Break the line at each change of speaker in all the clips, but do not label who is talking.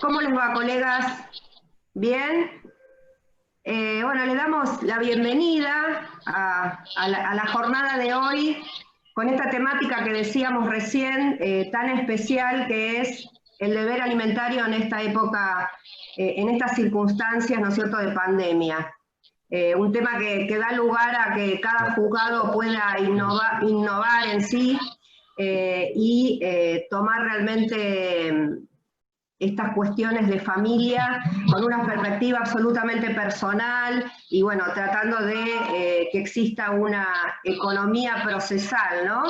¿Cómo les va, colegas? ¿Bien? Bueno, le damos la bienvenida a la jornada de hoy con esta temática que decíamos recién, tan especial, que es el deber alimentario en esta época, en estas circunstancias, ¿no es cierto?, de pandemia. Un tema que da lugar a que cada juzgado pueda innovar en sí y tomar realmente estas cuestiones de familia con una perspectiva absolutamente personal y bueno, tratando de que exista una economía procesal, ¿no?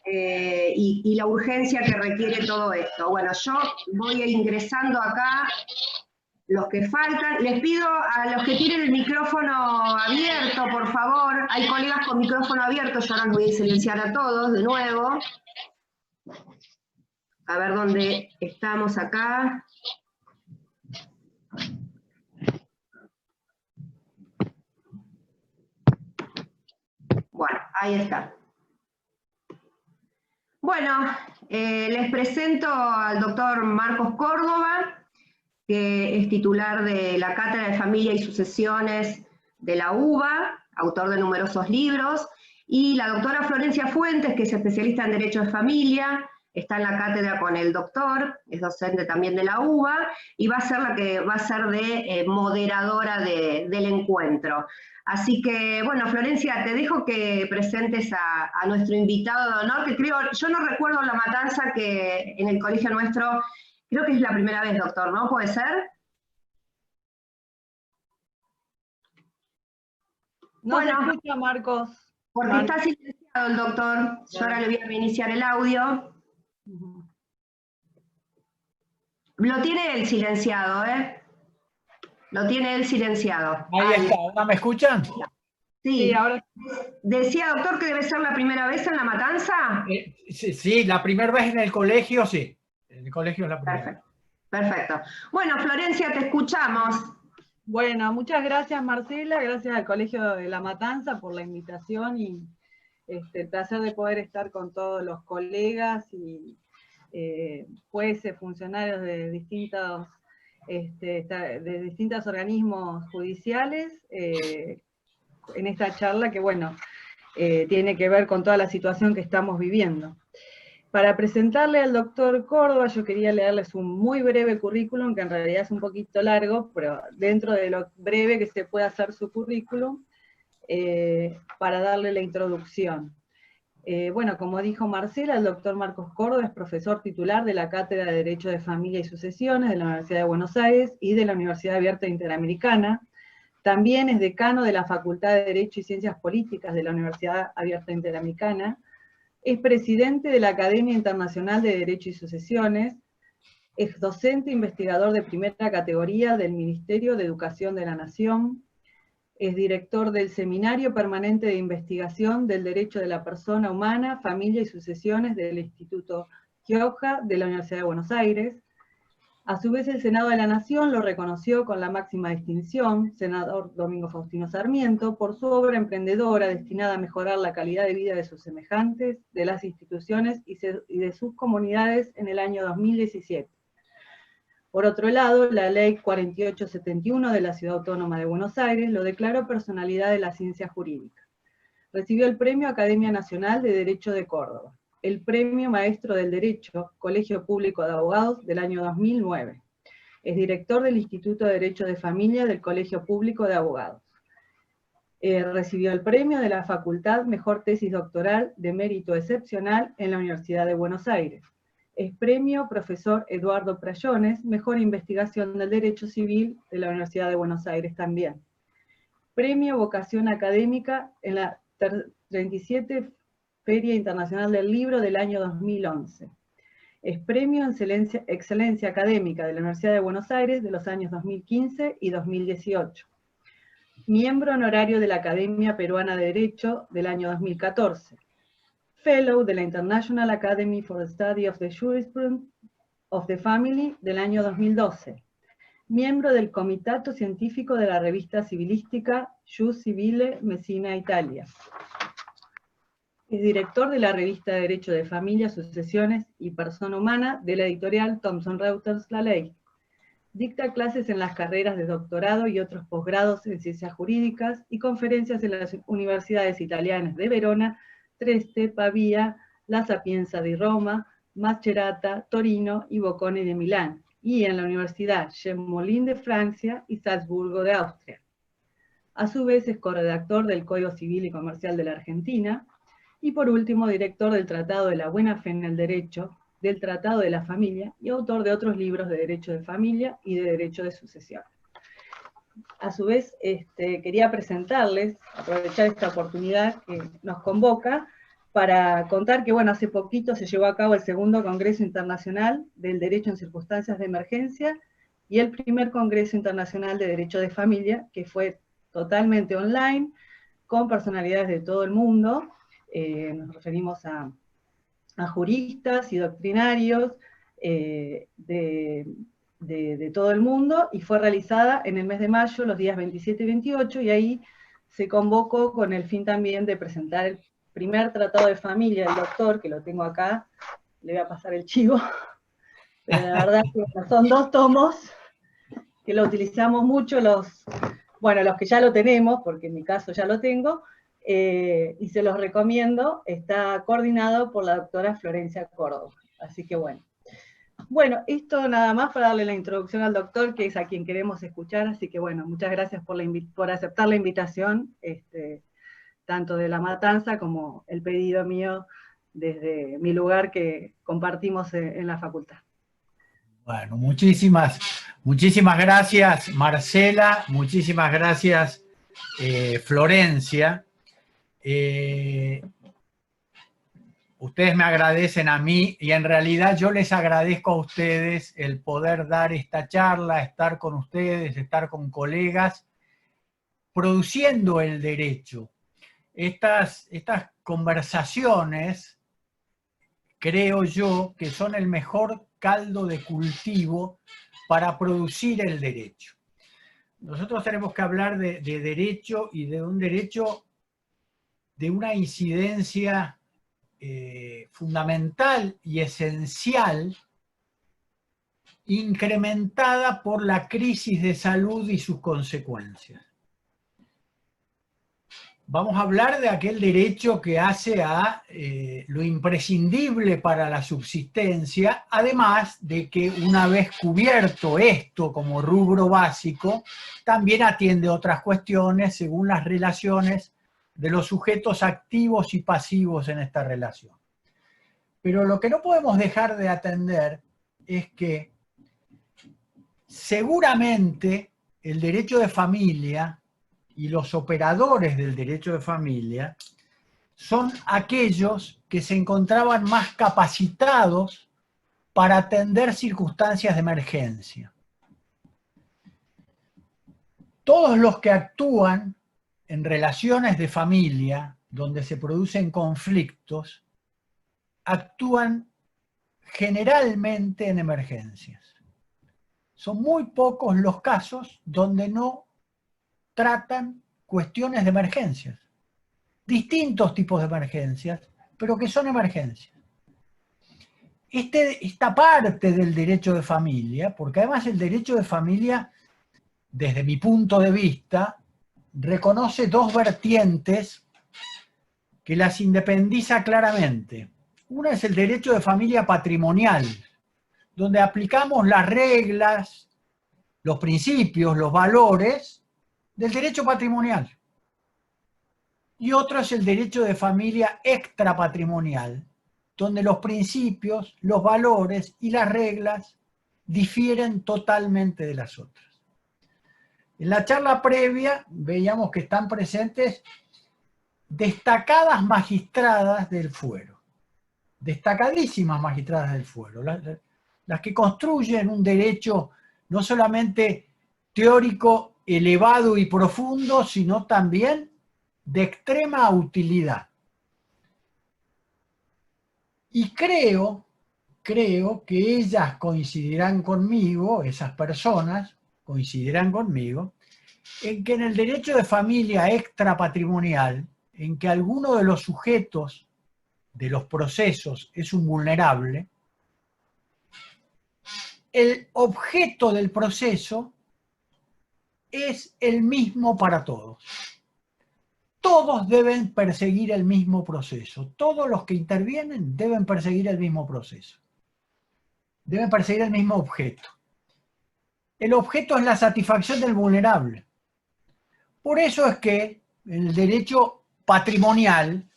Y la urgencia que requiere todo esto. Bueno, yo voy ingresando acá los que faltan. Les pido a los que tienen el micrófono abierto, por favor, hay colegas con micrófono abierto, yo ahora los voy a silenciar a todos de nuevo. A ver dónde estamos acá. Bueno, ahí está. Bueno, les presento al doctor Marcos Córdoba, que es titular de la Cátedra de Familia y Sucesiones de la UBA, autor de numerosos libros, y la doctora Florencia Fuentes, que es especialista en Derecho de Familia, está en la cátedra con el doctor, es docente también de la UBA, y va a ser la que va a ser de moderadora del encuentro. Así que, bueno, Florencia, te dejo que presentes a nuestro invitado de honor, que creo, yo no recuerdo La Matanza, que en el colegio nuestro, creo que es la primera vez, doctor, ¿no? ¿Puede ser?
No bueno, se escucha, Marcos.
Porque está silenciado el doctor. Yo ahora le voy a reiniciar el audio. Lo tiene él silenciado, ¿eh? Lo tiene él silenciado.
Ahí está, ¿ahora me escuchan?
Sí, ahora. Decía, doctor, que debe ser la primera vez en La Matanza.
Sí, la primera vez en el colegio, sí. En el colegio es la primera.
Perfecto. Perfecto. Bueno, Florencia, te escuchamos.
Bueno, muchas gracias, Marcela, gracias al Colegio de La Matanza por la invitación y el placer de poder estar con todos los colegas y jueces, funcionarios de distintos organismos judiciales en esta charla que, bueno, tiene que ver con toda la situación que estamos viviendo. Para presentarle al doctor Córdoba, yo quería leerles un muy breve currículum, que en realidad es un poquito largo, pero dentro de lo breve que se puede hacer su currículum, para darle la introducción. Bueno, como dijo Marcela, el doctor Marcos Córdoba es profesor titular de la Cátedra de Derecho de Familia y Sucesiones de la Universidad de Buenos Aires y de la Universidad Abierta Interamericana. También es decano de la Facultad de Derecho y Ciencias Políticas de la Universidad Abierta Interamericana. Es presidente de la Academia Internacional de Derecho y Sucesiones, es docente investigador de primera categoría del Ministerio de Educación de la Nación, es director del Seminario Permanente de Investigación del Derecho de la Persona Humana, Familia y Sucesiones del Instituto Gioja de la Universidad de Buenos Aires. A su vez, el Senado de la Nación lo reconoció con la máxima distinción, senador Domingo Faustino Sarmiento, por su obra emprendedora destinada a mejorar la calidad de vida de sus semejantes, de las instituciones y de sus comunidades en el año 2017. Por otro lado, la Ley 4871 de la Ciudad Autónoma de Buenos Aires lo declaró personalidad de la ciencia jurídica. Recibió el Premio Academia Nacional de Derecho de Córdoba, el Premio Maestro del Derecho, Colegio Público de Abogados del año 2009. Es director del Instituto de Derecho de Familia del Colegio Público de Abogados. Recibió el premio de la Facultad Mejor Tesis Doctoral de Mérito Excepcional en la Universidad de Buenos Aires. Es premio Profesor Eduardo Prayones, Mejor Investigación del Derecho Civil de la Universidad de Buenos Aires también. Premio Vocación Académica en la 37 Feria Internacional del Libro del año 2011. Es Premio Excelencia Académica de la Universidad de Buenos Aires de los años 2015 y 2018. Miembro honorario de la Academia Peruana de Derecho del año 2014. Fellow de la International Academy for the Study of the Jurisprudence of the Family del año 2012. Miembro del Comitato Científico de la revista civilística Jus Civile Messina Italia. Es director de la revista de Derecho de Familia, Sucesiones y Persona Humana de la editorial Thomson Reuters La Ley. Dicta clases en las carreras de doctorado y otros posgrados en ciencias jurídicas y conferencias en las universidades italianas de Verona, Trieste, Pavía, La Sapienza de Roma, Macerata, Torino y Bocconi de Milán, y en la Universidad Champollion de Francia y Salzburgo de Austria. A su vez es corredactor del Código Civil y Comercial de la Argentina, y por último director del Tratado de la Buena Fe en el Derecho, del Tratado de la Familia, y autor de otros libros de Derecho de Familia y de Derecho de Sucesión. A su vez, quería presentarles, aprovechar esta oportunidad que nos convoca, para contar que, bueno, hace poquito se llevó a cabo el segundo Congreso Internacional del Derecho en Circunstancias de Emergencia, y el primer Congreso Internacional de Derecho de Familia, que fue totalmente online, con personalidades de todo el mundo. Nos referimos a juristas y doctrinarios de todo el mundo, y fue realizada en el mes de mayo, los días 27 y 28, y ahí se convocó con el fin también de presentar el primer tratado de familia del doctor, que lo tengo acá, le voy a pasar el chivo, pero la verdad que son 2 tomos, que lo utilizamos mucho los que ya lo tenemos, porque en mi caso ya lo tengo, y se los recomiendo. Está coordinado por la doctora Florencia Córdoba. Así que bueno. Bueno, esto nada más para darle la introducción al doctor, que es a quien queremos escuchar. Así que bueno, muchas gracias por aceptar la invitación, tanto de La Matanza como el pedido mío desde mi lugar que compartimos en la facultad.
Bueno, muchísimas gracias, Marcela, muchísimas gracias, Florencia. Ustedes me agradecen a mí, y en realidad yo les agradezco a ustedes el poder dar esta charla, estar con ustedes, estar con colegas, produciendo el derecho. Estas conversaciones, creo yo, que son el mejor caldo de cultivo para producir el derecho. Nosotros tenemos que hablar de derecho, y de un derecho de una incidencia fundamental y esencial, incrementada por la crisis de salud y sus consecuencias. Vamos a hablar de aquel derecho que hace a lo imprescindible para la subsistencia, además de que una vez cubierto esto como rubro básico, también atiende otras cuestiones según las relaciones de los sujetos activos y pasivos en esta relación. Pero lo que no podemos dejar de atender es que seguramente el derecho de familia y los operadores del derecho de familia son aquellos que se encontraban más capacitados para atender circunstancias de emergencia. Todos los que actúan en relaciones de familia donde se producen conflictos actúan generalmente en emergencias. Son muy pocos los casos donde no tratan cuestiones de emergencias, distintos tipos de emergencias, pero que son emergencias. Esta parte del derecho de familia, porque además el derecho de familia, desde mi punto de vista, reconoce 2 vertientes que las independiza claramente. Una es el derecho de familia patrimonial, donde aplicamos las reglas, los principios, los valores del derecho patrimonial. Y otro es el derecho de familia extrapatrimonial, donde los principios, los valores y las reglas difieren totalmente de las otras. En la charla previa veíamos que están presentes destacadas magistradas del fuero, destacadísimas magistradas del fuero, las que construyen un derecho no solamente teórico elevado y profundo, sino también de extrema utilidad. Y creo que ellas coincidirán conmigo, esas personas coincidirán conmigo, en que en el derecho de familia extrapatrimonial, en que alguno de los sujetos de los procesos es un vulnerable, el objeto del proceso es el mismo para todos. Todos deben perseguir el mismo proceso. Todos los que intervienen deben perseguir el mismo proceso. Deben perseguir el mismo objeto. El objeto es la satisfacción del vulnerable. Por eso es que en el derecho patrimonial,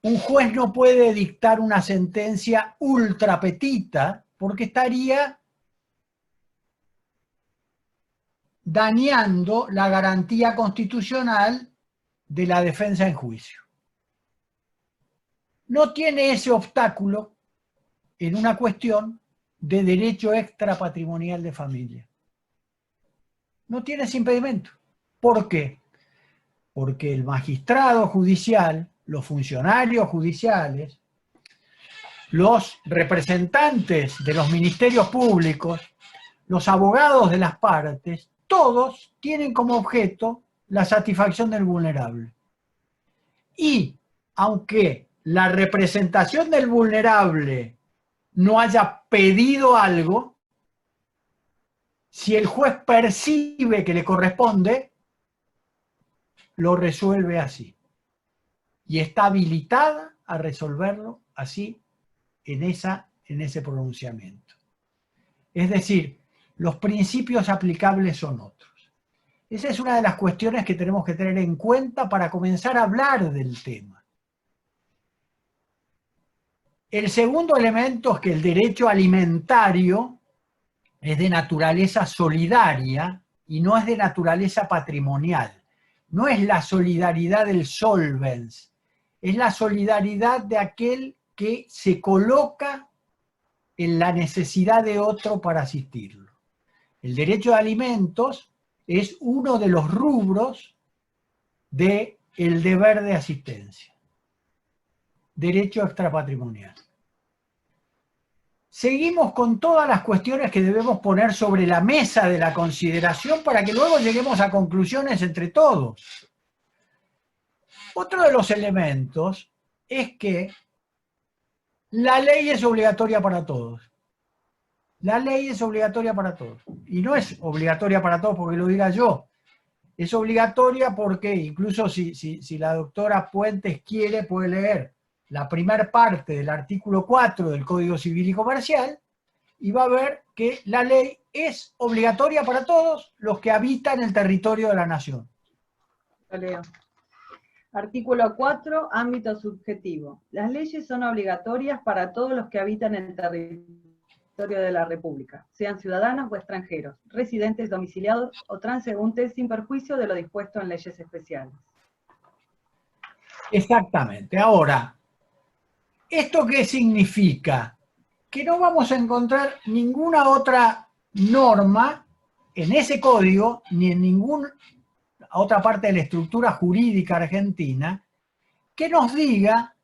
un juez no puede dictar una sentencia ultra petita porque estaría dañando la garantía constitucional de la defensa en juicio. No tiene ese obstáculo en una cuestión de derecho extrapatrimonial de familia. No tiene ese impedimento. ¿Por qué? Porque el magistrado judicial, los funcionarios judiciales, los representantes de los ministerios públicos, los abogados de las partes, todos tienen como objeto la satisfacción del vulnerable. Y aunque la representación del vulnerable no haya pedido algo, si el juez percibe que le corresponde, lo resuelve así. Y está habilitada a resolverlo así en ese pronunciamiento. Es decir, los principios aplicables son otros. Esa es una de las cuestiones que tenemos que tener en cuenta para comenzar a hablar del tema. El segundo elemento es que el derecho alimentario es de naturaleza solidaria y no es de naturaleza patrimonial. No es la solidaridad del solvens, es la solidaridad de aquel que se coloca en la necesidad de otro para asistirlo. El derecho de alimentos es uno de los rubros del deber de asistencia. Derecho extrapatrimonial. Seguimos con todas las cuestiones que debemos poner sobre la mesa de la consideración para que luego lleguemos a conclusiones entre todos. Otro de los elementos es que la ley es obligatoria para todos. La ley es obligatoria para todos. Y no es obligatoria para todos porque lo diga yo. Es obligatoria porque incluso si la doctora Puentes quiere, puede leer la primera parte del artículo 4 del Código Civil y Comercial y va a ver que la ley es obligatoria para todos los que habitan el territorio de la nación.
Lo leo. Artículo 4, ámbito subjetivo. Las leyes son obligatorias para todos los que habitan el territorio de la República, sean ciudadanos o extranjeros, residentes, domiciliados o transeúntes, sin perjuicio de lo dispuesto en leyes especiales.
Exactamente. Ahora, ¿esto qué significa? Que no vamos a encontrar ninguna otra norma en ese código, ni en ninguna otra parte de la estructura jurídica argentina, que nos diga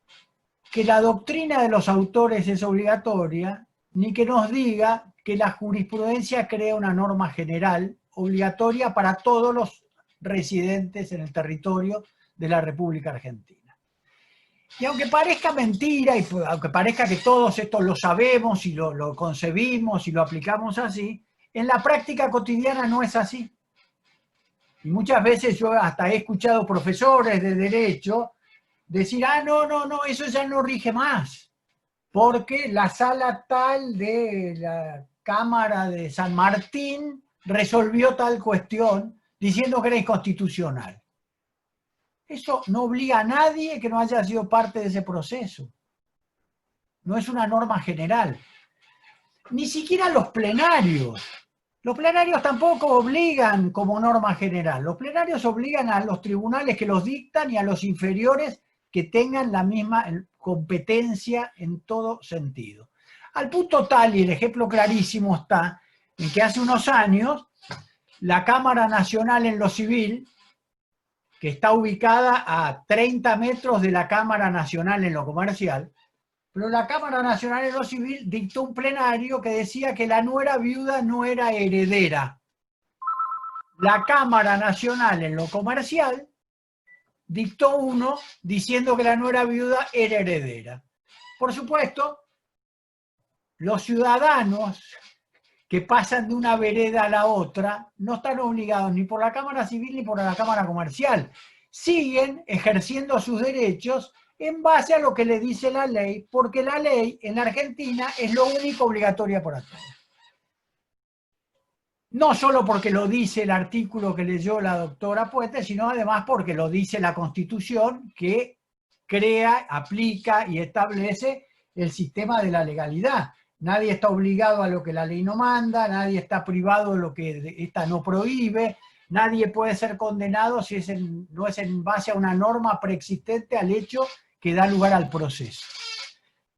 que la doctrina de los autores es obligatoria, ni que nos diga que la jurisprudencia crea una norma general obligatoria para todos los residentes en el territorio de la República Argentina. Y aunque parezca mentira, y aunque parezca que todos esto lo sabemos y lo concebimos y lo aplicamos así, en la práctica cotidiana no es así. Y muchas veces yo hasta he escuchado profesores de derecho decir, no, eso ya no rige más, porque la sala tal de la Cámara de San Martín resolvió tal cuestión diciendo que era inconstitucional. Eso no obliga a nadie que no haya sido parte de ese proceso. No es una norma general. Ni siquiera los plenarios. Los plenarios tampoco obligan como norma general. Los plenarios obligan a los tribunales que los dictan y a los inferiores que tengan la misma competencia en todo sentido. Al punto tal, y el ejemplo clarísimo está, en que hace unos años la Cámara Nacional en lo Civil, que está ubicada a 30 metros de la Cámara Nacional en lo Comercial, pero la Cámara Nacional en lo Civil dictó un plenario que decía que la nuera viuda no era heredera. La Cámara Nacional en lo Comercial dictó uno diciendo que la nuera viuda era heredera. Por supuesto, los ciudadanos que pasan de una vereda a la otra, no están obligados ni por la Cámara Civil ni por la Cámara Comercial. Siguen ejerciendo sus derechos en base a lo que le dice la ley, porque la ley en la Argentina es lo único obligatoria para todos. No solo porque lo dice el artículo que leyó la doctora Puente, sino además porque lo dice la Constitución, que crea, aplica y establece el sistema de la legalidad. Nadie está obligado a lo que la ley no manda, nadie está privado de lo que esta no prohíbe, nadie puede ser condenado si no es en base a una norma preexistente al hecho que da lugar al proceso.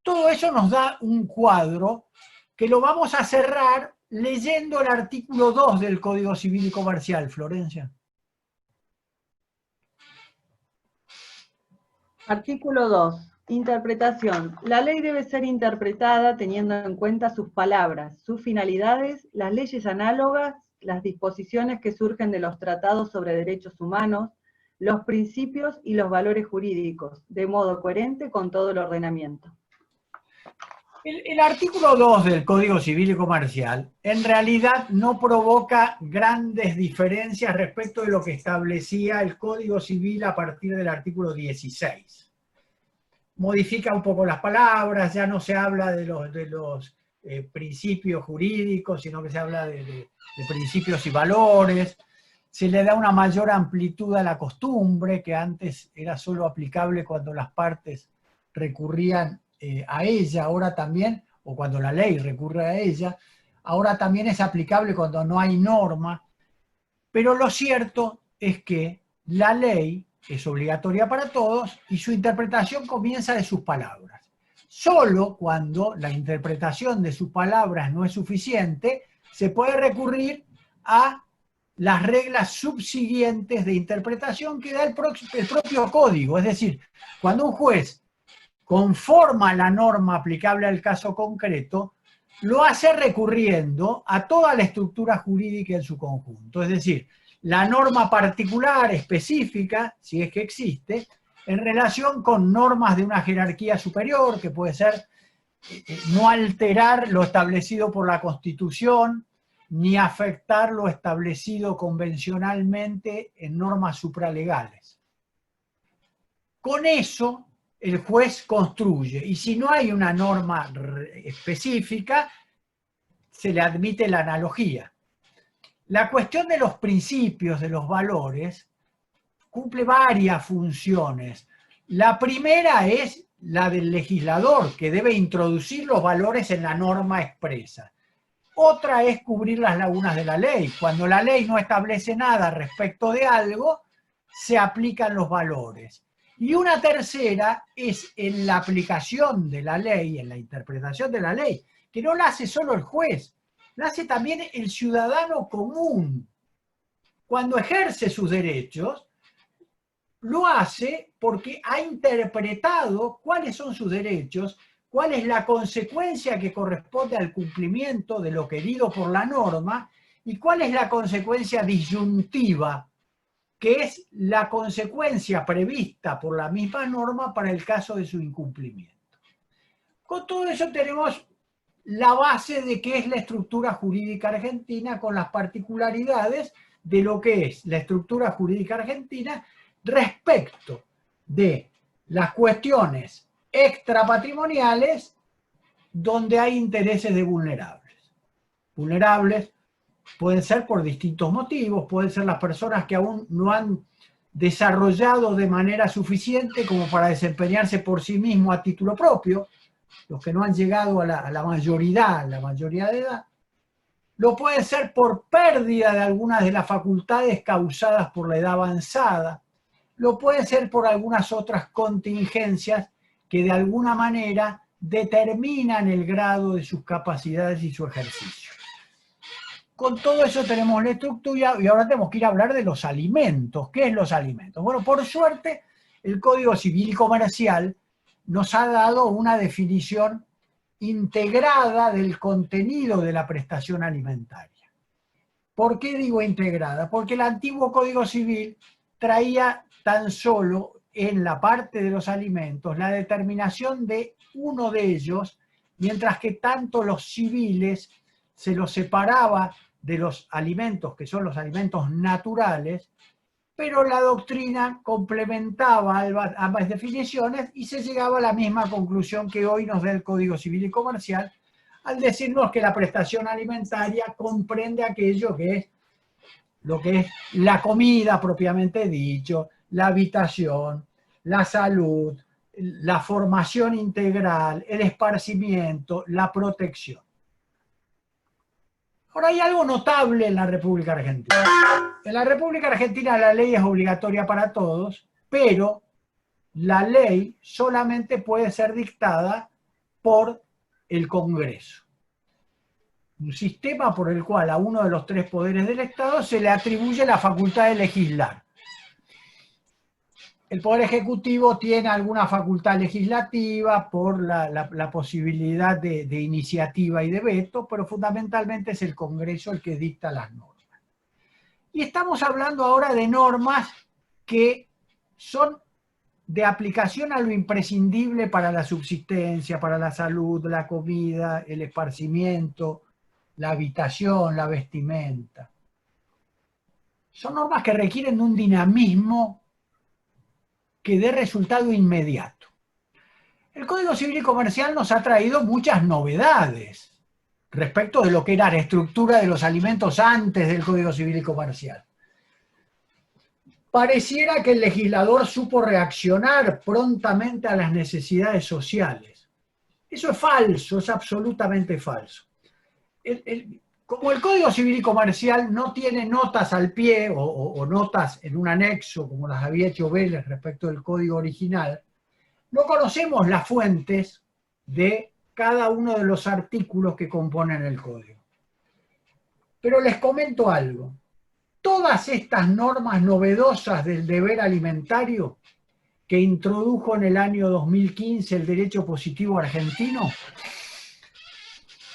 Todo eso nos da un cuadro que lo vamos a cerrar leyendo el artículo 2 del Código Civil y Comercial, Florencia.
Artículo 2. Interpretación. La ley debe ser interpretada teniendo en cuenta sus palabras, sus finalidades, las leyes análogas, las disposiciones que surgen de los tratados sobre derechos humanos, los principios y los valores jurídicos, de modo coherente con todo el ordenamiento.
El artículo 2 del Código Civil y Comercial en realidad no provoca grandes diferencias respecto de lo que establecía el Código Civil a partir del artículo 16. Modifica un poco las palabras, ya no se habla de los principios jurídicos, sino que se habla de principios y valores. Se le da una mayor amplitud a la costumbre, que antes era solo aplicable cuando las partes recurrían a ella, ahora también, o cuando la ley recurre a ella, ahora también es aplicable cuando no hay norma, pero lo cierto es que la ley es obligatoria para todos y su interpretación comienza de sus palabras. Solo cuando la interpretación de sus palabras no es suficiente, se puede recurrir a las reglas subsiguientes de interpretación que da el propio código. Es decir, cuando un juez conforma la norma aplicable al caso concreto, lo hace recurriendo a toda la estructura jurídica en su conjunto. Es decir, la norma particular, específica, si es que existe, en relación con normas de una jerarquía superior, que puede ser no alterar lo establecido por la Constitución, ni afectar lo establecido convencionalmente en normas supralegales. Con eso, el juez construye, y si no hay una norma específica, se le admite la analogía. La cuestión de los principios, de los valores, cumple varias funciones. La primera es la del legislador, que debe introducir los valores en la norma expresa. Otra es cubrir las lagunas de la ley. Cuando la ley no establece nada respecto de algo, se aplican los valores. Y una tercera es en la aplicación de la ley, en la interpretación de la ley, que no la hace solo el juez, la hace también el ciudadano común. Cuando ejerce sus derechos, lo hace porque ha interpretado cuáles son sus derechos, cuál es la consecuencia que corresponde al cumplimiento de lo querido por la norma y cuál es la consecuencia disyuntiva, que es la consecuencia prevista por la misma norma para el caso de su incumplimiento. Con todo eso tenemos la base de qué es la estructura jurídica argentina, con las particularidades de lo que es la estructura jurídica argentina respecto de las cuestiones extrapatrimoniales donde hay intereses de vulnerables. Vulnerables pueden ser por distintos motivos, pueden ser las personas que aún no han desarrollado de manera suficiente como para desempeñarse por sí mismos a título propio, los que no han llegado a la mayoría de edad. Lo puede ser por pérdida de algunas de las facultades causadas por la edad avanzada. Lo puede ser por algunas otras contingencias que de alguna manera determinan el grado de sus capacidades y su ejercicio. Con todo eso tenemos la estructura y ahora tenemos que ir a hablar de los alimentos. ¿Qué es los alimentos? Bueno, por suerte, el Código Civil y Comercial nos ha dado una definición integrada del contenido de la prestación alimentaria. ¿Por qué digo integrada? Porque el antiguo Código Civil traía tan solo en la parte de los alimentos la determinación de uno de ellos, mientras que tanto los civiles se los separaba de los alimentos que son los alimentos naturales, pero la doctrina complementaba ambas definiciones y se llegaba a la misma conclusión que hoy nos da el Código Civil y Comercial, al decirnos que la prestación alimentaria comprende aquello que es lo que es la comida propiamente dicho, la habitación, la salud, la formación integral, el esparcimiento, la protección. Ahora, hay algo notable en la República Argentina. En la República Argentina la ley es obligatoria para todos, pero la ley solamente puede ser dictada por el Congreso. Un sistema por el cual a uno de los tres poderes del Estado se le atribuye la facultad de legislar. El Poder Ejecutivo tiene alguna facultad legislativa por la posibilidad de iniciativa y de veto, pero fundamentalmente es el Congreso el que dicta las normas. Y estamos hablando ahora de normas que son de aplicación a lo imprescindible para la subsistencia, para la salud, la comida, el esparcimiento, la habitación, la vestimenta. Son normas que requieren de un dinamismo que dé resultado inmediato. El Código Civil y Comercial nos ha traído muchas novedades respecto de lo que era la estructura de los alimentos antes del Código Civil y Comercial. Pareciera que el legislador supo reaccionar prontamente a las necesidades sociales. Eso es falso, es absolutamente falso. Como el Código Civil y Comercial no tiene notas al pie o notas en un anexo, como las había hecho Vélez respecto del código original, no conocemos las fuentes de cada uno de los artículos que componen el código. Pero les comento algo. Todas estas normas novedosas del deber alimentario que introdujo en el año 2015 el derecho positivo argentino,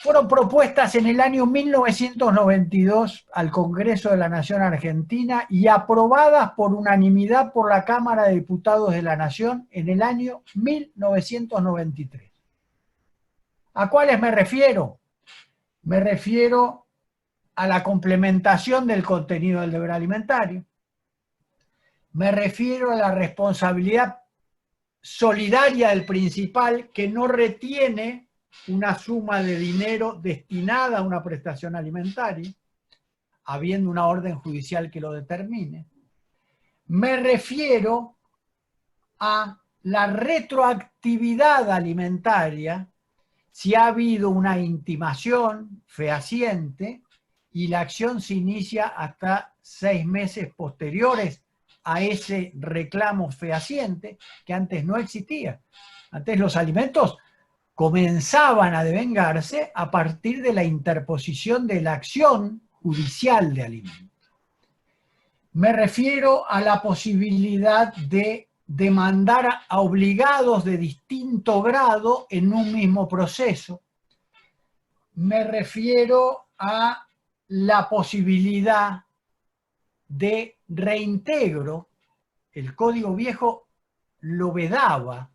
fueron propuestas en el año 1992 al Congreso de la Nación Argentina y aprobadas por unanimidad por la Cámara de Diputados de la Nación en el año 1993. ¿A cuáles me refiero? Me refiero a la complementación del contenido del deber alimentario. Me refiero a la responsabilidad solidaria del principal que no retiene una suma de dinero destinada a una prestación alimentaria, habiendo una orden judicial que lo determine. Me refiero a la retroactividad alimentaria si ha habido una intimación fehaciente y la acción se inicia hasta 6 meses posteriores a ese reclamo fehaciente que antes no existía. Antes los alimentos comenzaban a devengarse a partir de la interposición de la acción judicial de alimentos. Me refiero a la posibilidad de demandar a obligados de distinto grado en un mismo proceso. Me refiero a la posibilidad de reintegro. El Código Viejo lo vedaba,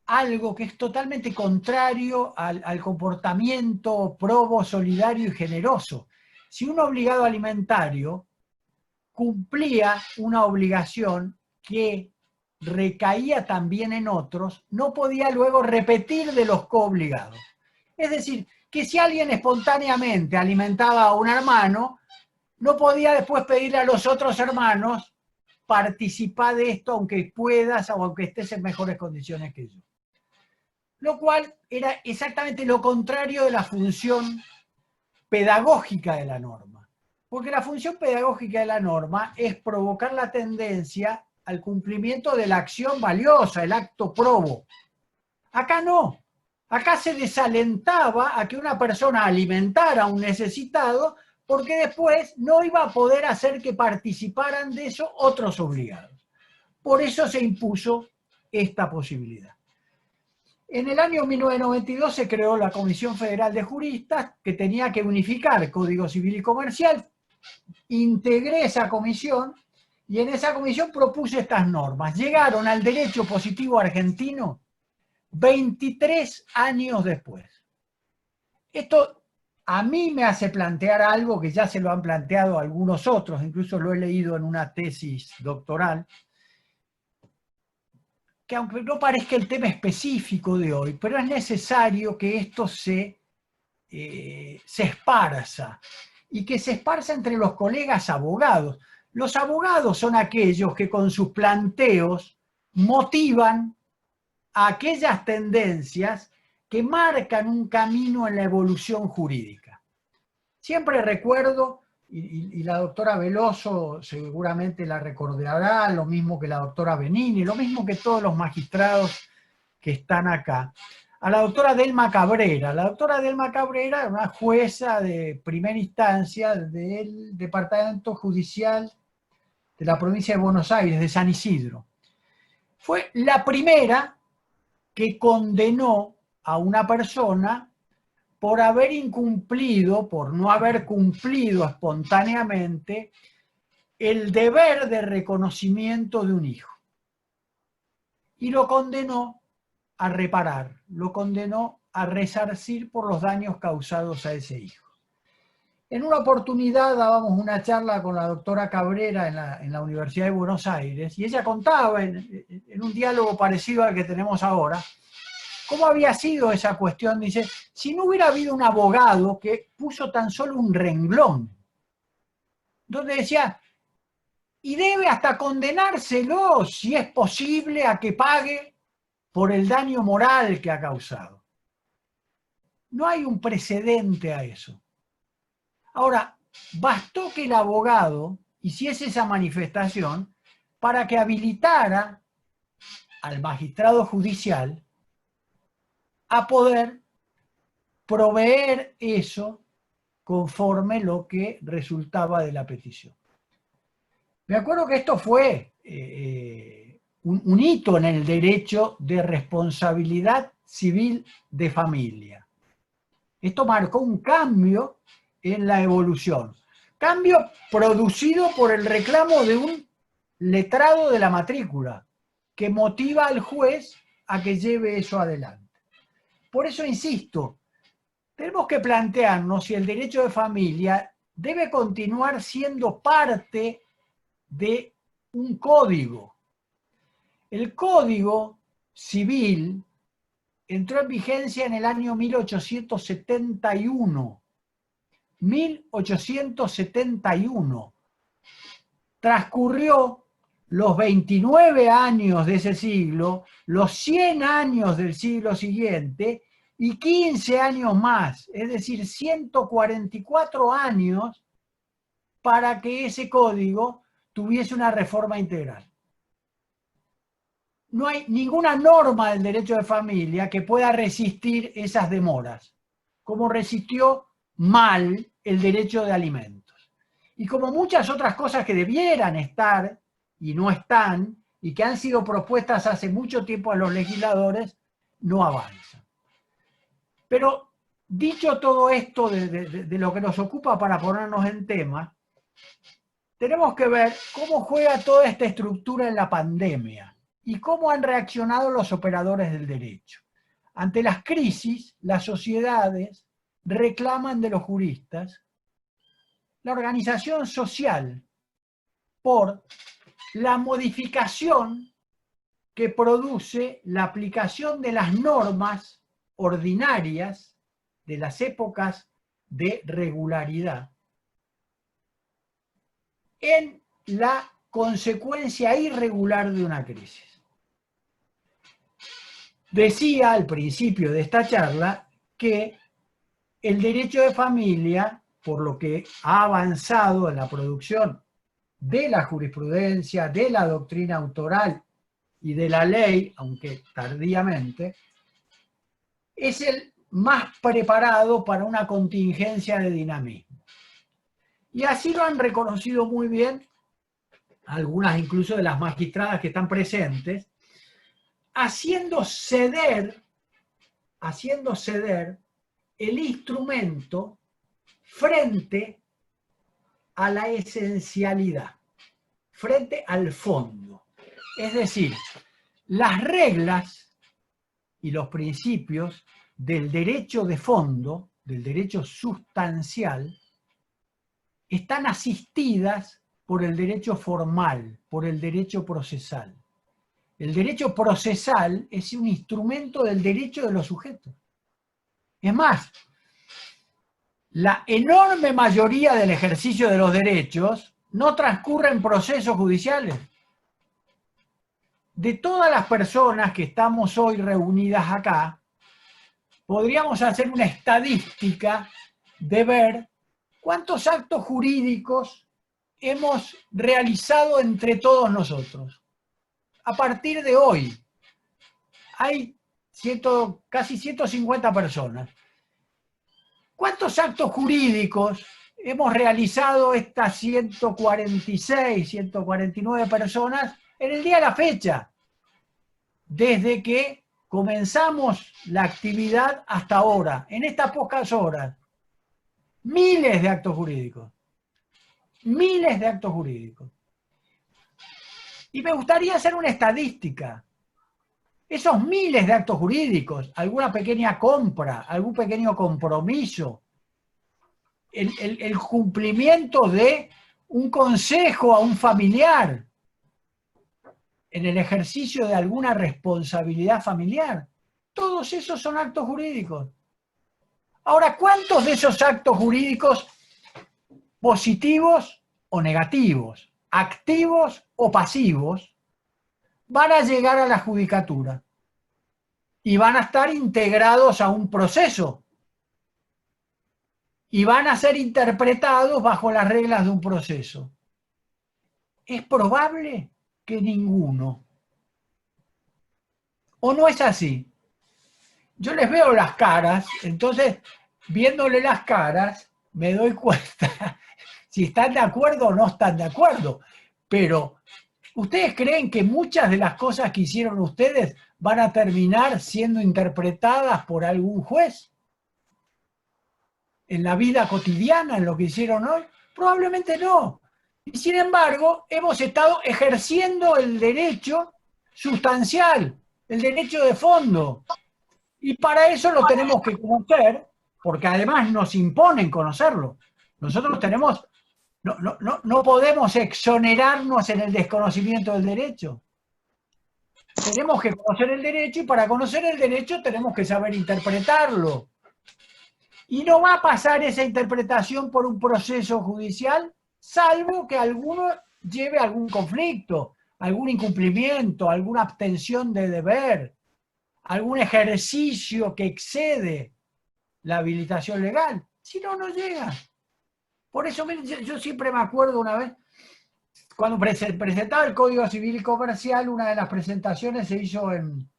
algo que es totalmente contrario al comportamiento probo, solidario y generoso. Si un obligado alimentario cumplía una obligación que recaía también en otros, no podía luego repetir de los coobligados. Es decir, que si alguien espontáneamente alimentaba a un hermano, no podía después pedirle a los otros hermanos participar de esto aunque puedas o aunque estés en mejores condiciones que yo. Lo cual era exactamente lo contrario de la función pedagógica de la norma. Porque la función pedagógica de la norma es provocar la tendencia al cumplimiento de la acción valiosa, el acto probo. Acá no. Acá se desalentaba a que una persona alimentara a un necesitado porque después no iba a poder hacer que participaran de eso otros obligados. Por eso se impuso esta posibilidad. En el año 1992 se creó la Comisión Federal de Juristas que tenía que unificar Código Civil y Comercial. Integré esa comisión y en esa comisión propuse estas normas. Llegaron al derecho positivo argentino 23 años después. Esto a mí me hace plantear algo que ya se lo han planteado algunos otros, incluso lo he leído en una tesis doctoral, que aunque no parezca el tema específico de hoy, pero es necesario que esto se esparza, y que se esparza entre los colegas abogados. Los abogados son aquellos que con sus planteos motivan a aquellas tendencias que marcan un camino en la evolución jurídica. Siempre recuerdo, y la doctora Veloso seguramente la recordará, lo mismo que la doctora Benini, lo mismo que todos los magistrados que están acá, a la doctora Delma Cabrera. La doctora Delma Cabrera era una jueza de primera instancia del Departamento Judicial de la provincia de Buenos Aires, de San Isidro. Fue la primera que condenó a una persona por haber incumplido, por no haber cumplido espontáneamente el deber de reconocimiento de un hijo. Y lo condenó a reparar, lo condenó a resarcir por los daños causados a ese hijo. En una oportunidad dábamos una charla con la doctora Cabrera en la Universidad de Buenos Aires, y ella contaba en un diálogo parecido al que tenemos ahora, cómo había sido esa cuestión. Dice, si no hubiera habido un abogado que puso tan solo un renglón, donde decía, y debe hasta condenárselo, si es posible, a que pague por el daño moral que ha causado. No hay un precedente a eso. Ahora, bastó que el abogado hiciese esa manifestación para que habilitara al magistrado judicial a poder proveer eso conforme lo que resultaba de la petición. Me acuerdo que esto fue un hito en el derecho de responsabilidad civil de familia. Esto marcó un cambio en la evolución. Cambio producido por el reclamo de un letrado de la matrícula, que motiva al juez a que lleve eso adelante. Por eso insisto, tenemos que plantearnos si el derecho de familia debe continuar siendo parte de un código. El Código Civil entró en vigencia en el año 1871. 1871. Transcurrió los 29 años de ese siglo, los 100 años del siglo siguiente y 15 años más, es decir, 144 años para que ese código tuviese una reforma integral. No hay ninguna norma del derecho de familia que pueda resistir esas demoras, como resistió mal el derecho de alimentos. Y como muchas otras cosas que debieran estar y no están, y que han sido propuestas hace mucho tiempo a los legisladores, no avanzan. Pero dicho todo esto de lo que nos ocupa para ponernos en tema, tenemos que ver cómo juega toda esta estructura en la pandemia y cómo han reaccionado los operadores del derecho. Ante las crisis, las sociedades reclaman de los juristas la organización social por la modificación que produce la aplicación de las normas ordinarias de las épocas de regularidad en la consecuencia irregular de una crisis. Decía al principio de esta charla que el derecho de familia, por lo que ha avanzado en la producción de la jurisprudencia, de la doctrina autoral y de la ley, aunque tardíamente, es el más preparado para una contingencia de dinamismo. Y así lo han reconocido muy bien algunas incluso de las magistradas que están presentes, haciendo ceder el instrumento frente a la esencialidad, frente al fondo. Es decir, las reglas y los principios del derecho de fondo del derecho sustancial, están asistidas por el derecho formal, por el derecho procesal. El derecho procesal es un instrumento del derecho de los sujetos. Es más, la enorme mayoría del ejercicio de los derechos no transcurre en procesos judiciales. De todas las personas que estamos hoy reunidas acá, podríamos hacer una estadística de ver cuántos actos jurídicos hemos realizado entre todos nosotros. A partir de hoy, hay casi 150 personas. ¿Cuántos actos jurídicos hemos realizado estas 146, 149 personas en el día de la fecha? Desde que comenzamos la actividad hasta ahora, en estas pocas horas. Miles de actos jurídicos. Miles de actos jurídicos. Y me gustaría hacer una estadística. Esos miles de actos jurídicos, alguna pequeña compra, algún pequeño compromiso, el cumplimiento de un consejo a un familiar en el ejercicio de alguna responsabilidad familiar, todos esos son actos jurídicos. Ahora, ¿cuántos de esos actos jurídicos positivos o negativos, activos o pasivos, van a llegar a la judicatura y van a estar integrados a un proceso y van a ser interpretados bajo las reglas de un proceso? Es probable que ninguno. ¿O no es así? Yo les veo las caras, entonces, viéndole las caras, me doy cuenta si están de acuerdo o no están de acuerdo. Pero, ¿ustedes creen que muchas de las cosas que hicieron ustedes van a terminar siendo interpretadas por algún juez? ¿En la vida cotidiana, en lo que hicieron hoy? Probablemente no. Y sin embargo, hemos estado ejerciendo el derecho sustancial, el derecho de fondo. Y para eso lo tenemos que conocer, porque además nos imponen conocerlo. Nosotros tenemos, no podemos exonerarnos en el desconocimiento del derecho. Tenemos que conocer el derecho y para conocer el derecho tenemos que saber interpretarlo. Y no va a pasar esa interpretación por un proceso judicial, salvo que alguno lleve algún conflicto, algún incumplimiento, alguna abstención de deber, algún ejercicio que excede la habilitación legal. Si no, no llega. Por eso yo siempre me acuerdo una vez, cuando presentaba el Código Civil y Comercial, una de las presentaciones se hizo en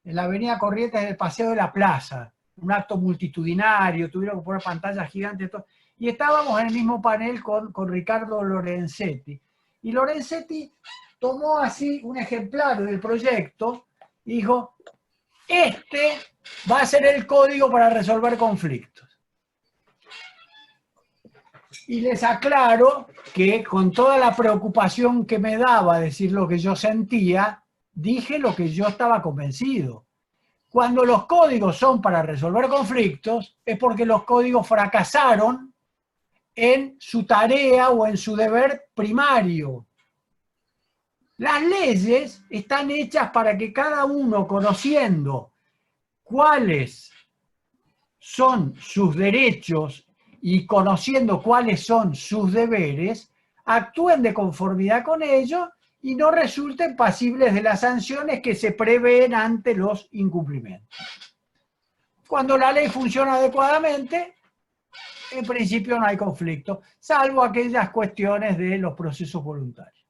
la Avenida Corrientes del Paseo de la Plaza, un acto multitudinario, tuvieron que poner pantallas gigantes, todo, y estábamos en el mismo panel con Ricardo Lorenzetti. Y Lorenzetti tomó así un ejemplar del proyecto y dijo: este va a ser el código para resolver conflictos. Y les aclaro que con toda la preocupación que me daba decir lo que yo sentía, dije lo que yo estaba convencido. Cuando los códigos son para resolver conflictos, es porque los códigos fracasaron en su tarea o en su deber primario. Las leyes están hechas para que cada uno, conociendo cuáles son sus derechos y conociendo cuáles son sus deberes, actúen de conformidad con ellos y no resulten pasibles de las sanciones que se prevén ante los incumplimientos. Cuando la ley funciona adecuadamente, en principio no hay conflicto, salvo aquellas cuestiones de los procesos voluntarios.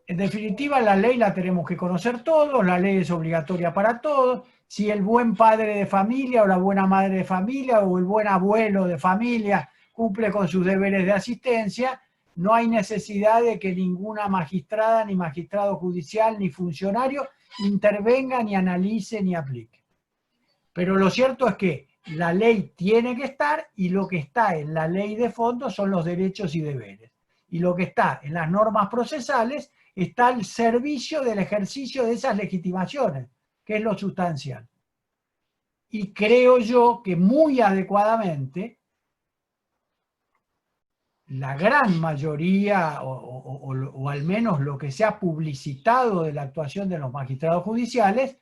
En definitiva, la ley la tenemos que conocer todos, la ley es obligatoria para todos. Si el buen padre de familia o la buena madre de familia o el buen abuelo de familia cumple con sus deberes de asistencia, no hay necesidad de que ninguna magistrada, ni magistrado judicial, ni funcionario intervenga, ni analice, ni aplique. Pero lo cierto es que la ley tiene que estar y lo que está en la ley de fondo son los derechos y deberes. Y lo que está en las normas procesales está al servicio del ejercicio de esas legitimaciones, que es lo sustancial. y creo yo que muy adecuadamente la gran mayoría, o al menos lo que se ha publicitado de la actuación de los magistrados judiciales,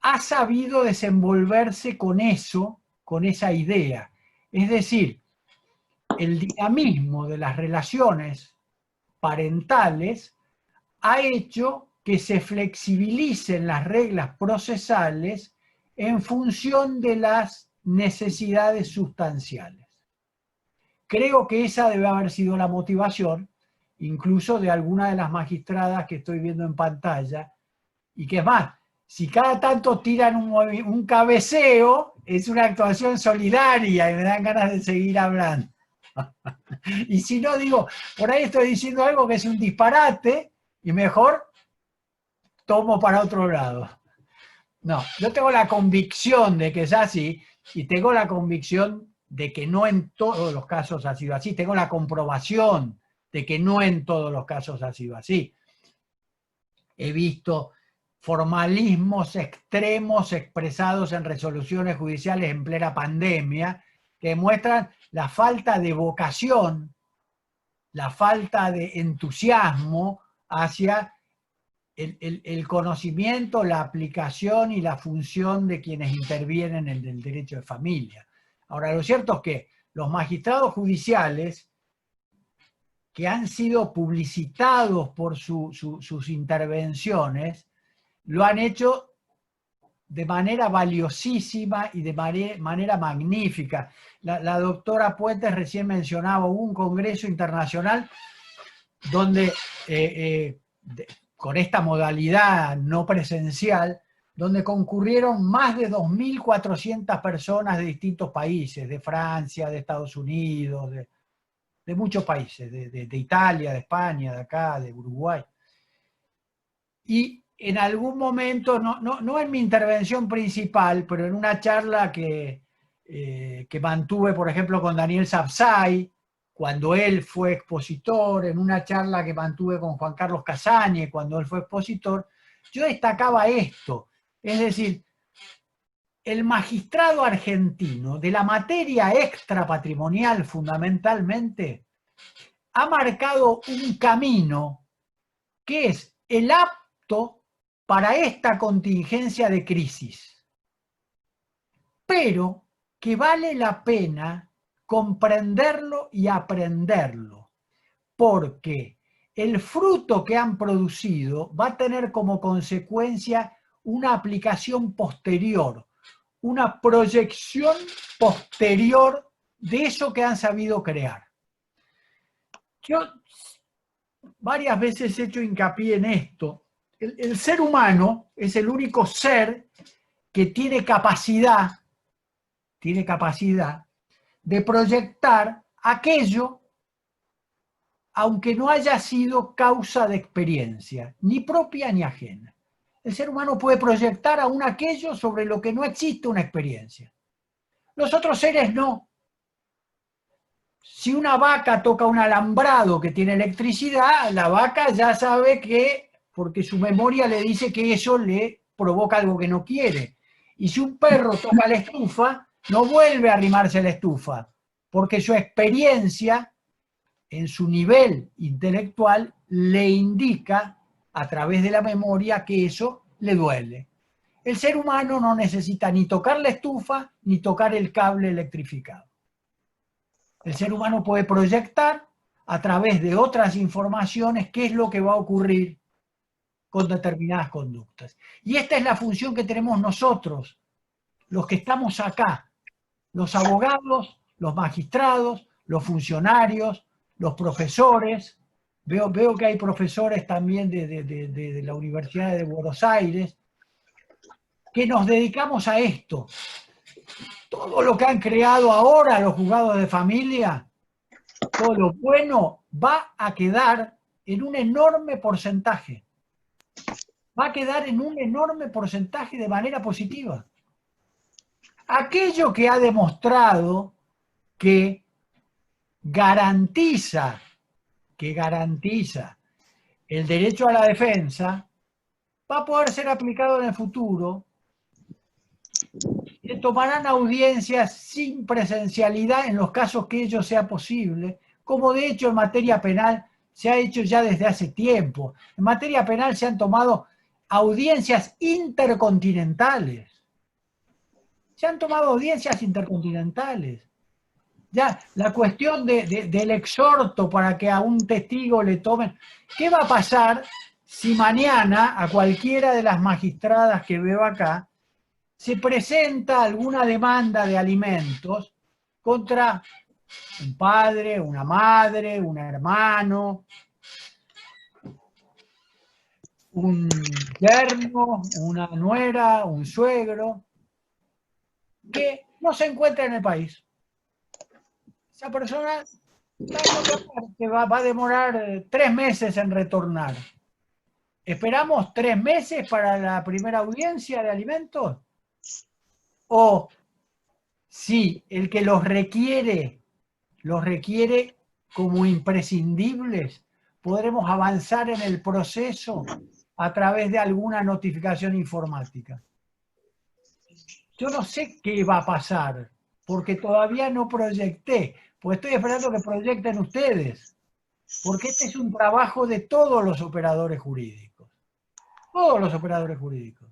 ha sabido desenvolverse con eso, con esa idea. Es decir, el dinamismo de las relaciones parentales ha hecho que se flexibilicen las reglas procesales en función de las necesidades sustanciales. Creo que esa debe haber sido la motivación, incluso de alguna de las magistradas que estoy viendo en pantalla, y que es más, si cada tanto tiran un cabeceo, es una actuación solidaria y me dan ganas de seguir hablando. Y si no, digo, por ahí estoy diciendo algo que es un disparate y mejor tomo para otro lado. No, yo tengo la convicción de que es así y tengo la convicción de que no en todos los casos ha sido así. Tengo la comprobación de que no en todos los casos ha sido así. He visto formalismos extremos expresados en resoluciones judiciales en plena pandemia que demuestran la falta de vocación, la falta de entusiasmo hacia el conocimiento, la aplicación y la función de quienes intervienen en el derecho de familia. Ahora, lo cierto es que los magistrados judiciales que han sido publicitados por sus intervenciones, lo han hecho de manera valiosísima y de manera magnífica. La doctora Puentes recién mencionaba un congreso internacional donde, con esta modalidad no presencial, donde concurrieron más de 2.400 personas de distintos países, de Francia, de Estados Unidos, de muchos países, de Italia, de España, de acá, de Uruguay. Y en algún momento, no en mi intervención principal, pero en una charla que mantuve, por ejemplo, con Daniel Sapsay, cuando él fue expositor, en una charla que mantuve con Juan Carlos Casañe, cuando él fue expositor, yo destacaba esto, es decir, el magistrado argentino de la materia extrapatrimonial fundamentalmente ha marcado un camino que es el apto para esta contingencia de crisis, pero que vale la pena comprenderlo y aprenderlo, porque el fruto que han producido va a tener como consecuencia una aplicación posterior, una proyección posterior de eso que han sabido crear. Yo varias veces he hecho hincapié en esto. El ser humano es el único ser que tiene capacidad de proyectar aquello, aunque no haya sido causa de experiencia, ni propia ni ajena. El ser humano puede proyectar aún aquello sobre lo que no existe una experiencia. Los otros seres no. Si una vaca toca un alambrado que tiene electricidad, la vaca ya sabe que, porque su memoria le dice que eso le provoca algo que no quiere. Y si un perro toca la estufa, no vuelve a arrimarse a la estufa, porque su experiencia, en su nivel intelectual, le indica a través de la memoria que eso le duele. El ser humano no necesita ni tocar la estufa ni tocar el cable electrificado. El ser humano puede proyectar a través de otras informaciones qué es lo que va a ocurrir con determinadas conductas. Y esta es la función que tenemos nosotros, los que estamos acá, los abogados, los magistrados, los funcionarios, los profesores. Veo que hay profesores también de la Universidad de Buenos Aires, que nos dedicamos a esto. Todo lo que han creado ahora los juzgados de familia, todo lo bueno, va a quedar en un enorme porcentaje. Va a quedar en un enorme porcentaje de manera positiva. Aquello que ha demostrado que garantiza el derecho a la defensa, va a poder ser aplicado en el futuro Se tomarán audiencias sin presencialidad en los casos que ello sea posible, como de hecho en materia penal se ha hecho ya desde hace tiempo. En materia penal se han tomado audiencias intercontinentales. Se han tomado audiencias intercontinentales. Ya, la cuestión del exhorto para que a un testigo le tomen... ¿Qué va a pasar si mañana a cualquiera de las magistradas que veo acá se presenta alguna demanda de alimentos contra un padre, una madre, un hermano, un yerno, una nuera, un suegro, que no se encuentra en el país? Esa persona va a demorar 3 meses en retornar. ¿Esperamos 3 meses para la primera audiencia de alimentos? ¿O si el que los requiere como imprescindibles, podremos avanzar en el proceso a través de alguna notificación informática? Yo no sé qué va a pasar, porque todavía no proyecté, pues estoy esperando que proyecten ustedes, porque este es un trabajo de todos los operadores jurídicos. Todos los operadores jurídicos.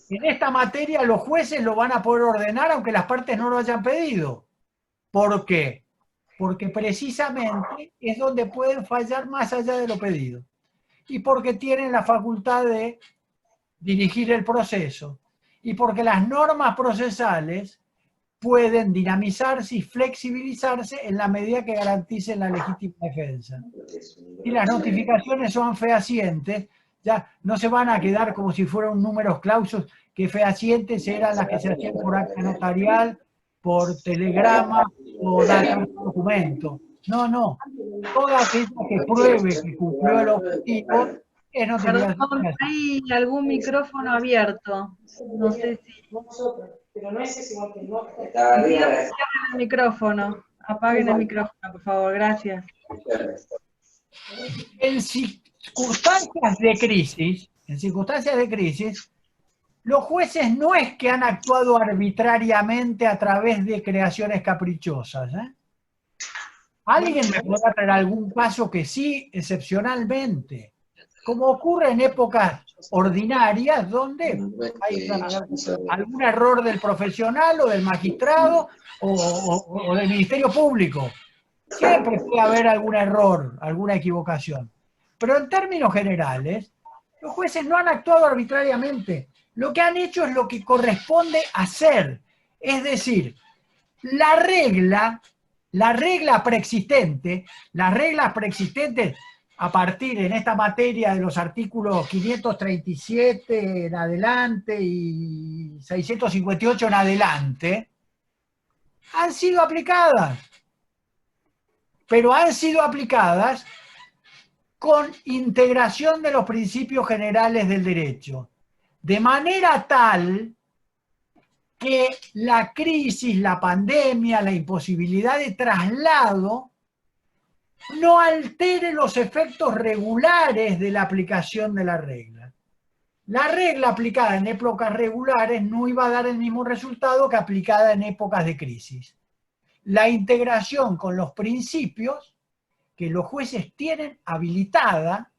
En esta materia los jueces lo van a poder ordenar aunque las partes no lo hayan pedido. ¿Por qué? Porque precisamente es donde pueden fallar más allá de lo pedido. Y porque tienen la facultad de dirigir el proceso. Y porque las normas procesales pueden dinamizarse y flexibilizarse en la medida que garanticen la legítima defensa. Y las notificaciones son fehacientes, ya no se van a quedar como si fueran números clausos, que fehacientes eran las que se hacían por acta notarial, por telegrama o datos de documento. No, no. Toda aquella que pruebe que cumplió el objetivo es notificación.
Perdón, hay algún micrófono abierto. No sé si...
Pero no es igual que no.
Cierren el micrófono. Apaguen el micrófono, por favor. Gracias.
En circunstancias de crisis, los jueces no es que han actuado arbitrariamente a través de creaciones caprichosas. ¿Alguien me podrá traer algún caso que sí, excepcionalmente? Como ocurre en épocas ordinarias, donde hay algún error del profesional o del magistrado o del Ministerio Público. Siempre puede haber algún error, alguna equivocación. Pero en términos generales, los jueces no han actuado arbitrariamente. Lo que han hecho es lo que corresponde hacer. Es decir, las reglas preexistentes a partir en esta materia de los artículos 537 en adelante y 658 en adelante, han sido aplicadas. Pero han sido aplicadas con integración de los principios generales del derecho, de manera tal que la crisis, la pandemia, la imposibilidad de traslado no altere los efectos regulares de la aplicación de la regla. La regla aplicada en épocas regulares no iba a dar el mismo resultado que aplicada en épocas de crisis. La integración con los principios que los jueces tienen habilitada,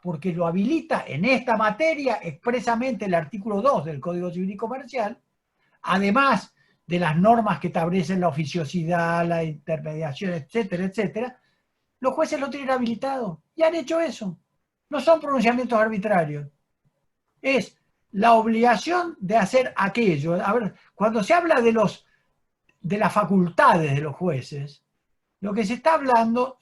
porque lo habilita en esta materia expresamente el artículo 2 del Código Civil y Comercial, además de las normas que establecen la oficiosidad, la intermediación, etcétera, etcétera, los jueces lo tienen habilitado y han hecho eso. No son pronunciamientos arbitrarios. Es la obligación de hacer aquello. A ver, cuando se habla de las facultades de los jueces, lo que se está hablando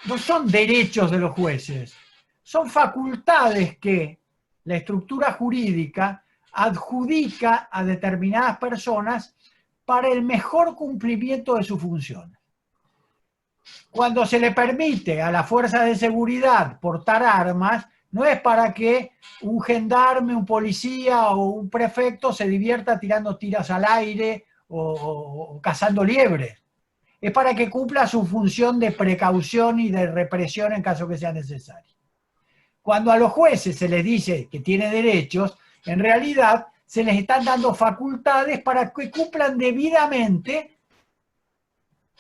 no son derechos de los jueces, son facultades que la estructura jurídica adjudica a determinadas personas para el mejor cumplimiento de sus funciones. Cuando se le permite a las fuerzas de seguridad portar armas, no es para que un gendarme, un policía o un prefecto se divierta tirando tiras al aire o cazando liebres. Es para que cumpla su función de precaución y de represión en caso que sea necesario. Cuando a los jueces se les dice que tiene derechos, en realidad se les están dando facultades para que cumplan debidamente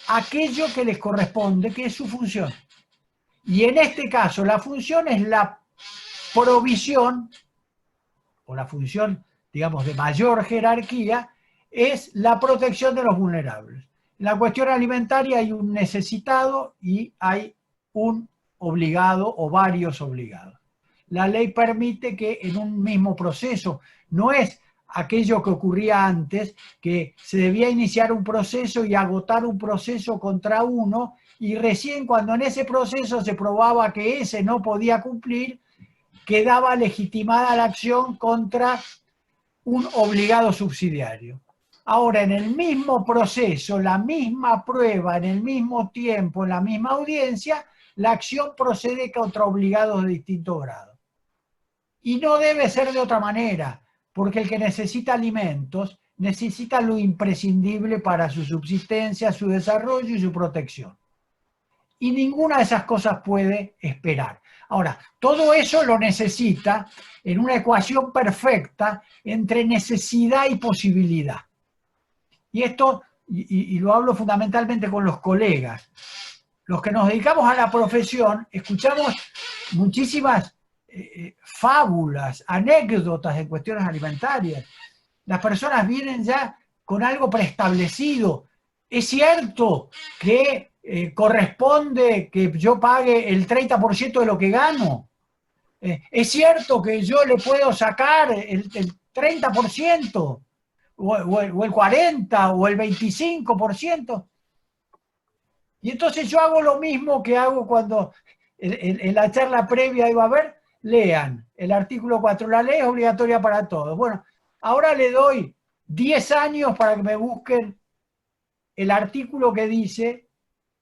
aquello que les corresponde, que es su función. Y en este caso, la función es la provisión, o la función, digamos, de mayor jerarquía, es la protección de los vulnerables. En la cuestión alimentaria hay un necesitado y hay un obligado o varios obligados. La ley permite que en un mismo proceso, no es aquello que ocurría antes, que se debía iniciar un proceso y agotar un proceso contra uno, y recién cuando en ese proceso se probaba que ese no podía cumplir, quedaba legitimada la acción contra un obligado subsidiario. Ahora, en el mismo proceso, la misma prueba, en el mismo tiempo, en la misma audiencia, la acción procede contra obligados de distinto grado. Y no debe ser de otra manera, porque el que necesita alimentos necesita lo imprescindible para su subsistencia, su desarrollo y su protección. Y ninguna de esas cosas puede esperar. Ahora, todo eso lo necesita en una ecuación perfecta entre necesidad y posibilidad. Y esto, y lo hablo fundamentalmente con los colegas, los que nos dedicamos a la profesión, escuchamos muchísimas fábulas, anécdotas en cuestiones alimentarias. Las personas vienen ya con algo preestablecido. Es cierto que corresponde que yo pague el 30% de lo que gano. Es cierto que yo le puedo sacar el 30%, o el 40%, o el 25%. Y entonces yo hago lo mismo que hago cuando en la charla previa digo, a ver, lean el artículo 4, la ley es obligatoria para todos. Bueno, ahora le doy 10 años para que me busquen el artículo que dice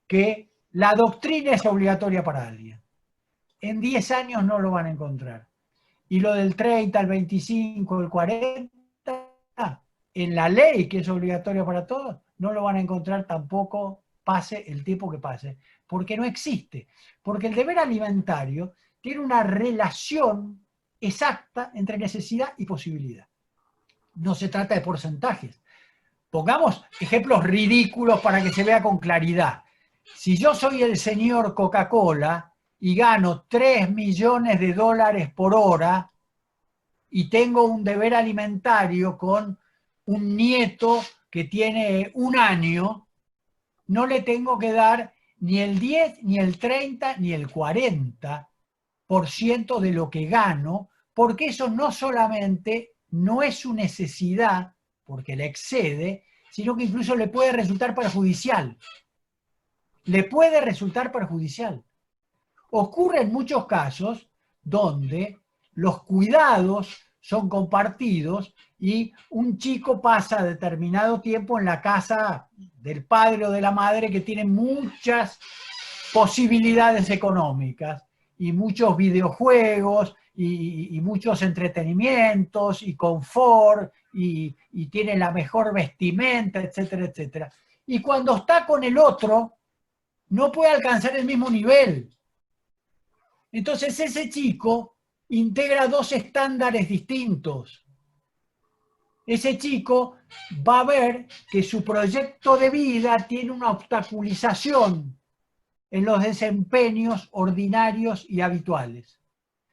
que la doctrina es obligatoria para alguien. En 10 años no lo van a encontrar. Y lo del 30, el 25, el 40, en la ley que es obligatoria para todos, no lo van a encontrar tampoco, pase el tiempo que pase, porque no existe. Porque el deber alimentario tiene una relación exacta entre necesidad y posibilidad. No se trata de porcentajes. Pongamos ejemplos ridículos para que se vea con claridad. Si yo soy el señor Coca-Cola y gano $3 millones por hora y tengo un deber alimentario con un nieto que tiene 1 año, no le tengo que dar ni el 10, ni el 30, ni el 40% de lo que gano, porque eso no solamente no es su necesidad, porque le excede, sino que incluso le puede resultar perjudicial. Le puede resultar perjudicial. Ocurre en muchos casos donde los cuidados son compartidos y un chico pasa determinado tiempo en la casa del padre o de la madre que tiene muchas posibilidades económicas y muchos videojuegos y muchos entretenimientos y confort y tiene la mejor vestimenta, etcétera, etcétera. Y cuando está con el otro, no puede alcanzar el mismo nivel. Entonces ese chico integra 2 estándares distintos. Ese chico va a ver que su proyecto de vida tiene una obstaculización en los desempeños ordinarios y habituales.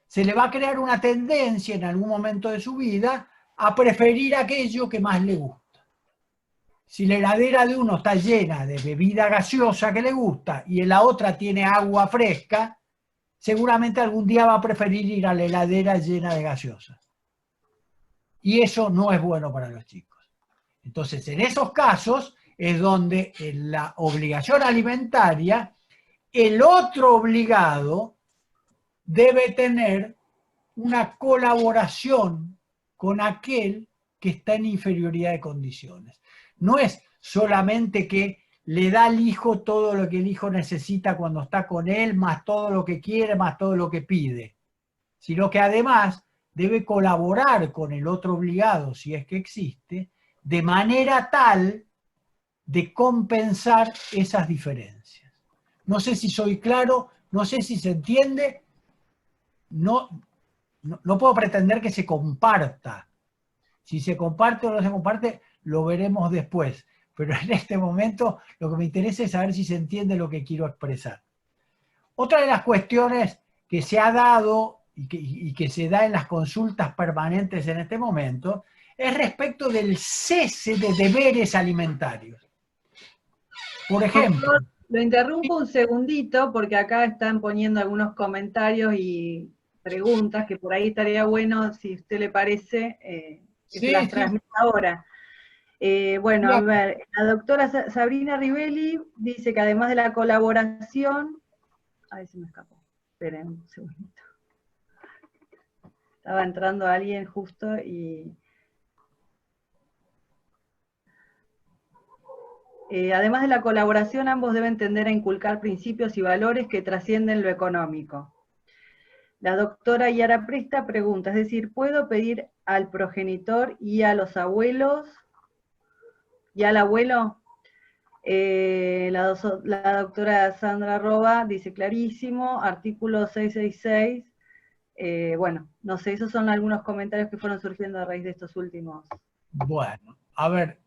Se le va a crear una tendencia en algún momento de su vida a preferir aquello que más le gusta. Si la heladera de uno está llena de bebida gaseosa que le gusta y en la otra tiene agua fresca, seguramente algún día va a preferir ir a la heladera llena de gaseosa. Y eso no es bueno para los chicos. Entonces, en esos casos es donde en la obligación alimentaria, el otro obligado debe tener una colaboración con aquel que está en inferioridad de condiciones. No es solamente que le da al hijo todo lo que el hijo necesita cuando está con él, más todo lo que quiere, más todo lo que pide, sino que además debe colaborar con el otro obligado, si es que existe, de manera tal de compensar esas diferencias. No sé si soy claro, no sé si se entiende, no puedo pretender que se comparta Si se comparte o no se comparte, lo veremos después. Pero en este momento lo que me interesa es saber si se entiende lo que quiero expresar. Otra de las cuestiones que se ha dado y que se da en las consultas permanentes en este momento es respecto del cese de deberes alimentarios. Por ejemplo...
Lo interrumpo un segundito porque acá están poniendo algunos comentarios y preguntas que por ahí estaría bueno, si a usted le parece, que se las transmita ahora. Bueno, a ver, la doctora Sabrina Rivelli dice que además de la colaboración... A ver si me escapó. Esperen un segundito. Estaba entrando alguien justo y... además de la colaboración, ambos deben tender a inculcar principios y valores que trascienden lo económico. La doctora Yara Presta pregunta, es decir, ¿puedo pedir al progenitor y a los abuelos y al abuelo? La doctora Sandra Roba dice clarísimo, artículo 666. Bueno, no sé, esos son algunos comentarios que fueron surgiendo a raíz de estos últimos.
Bueno, a ver,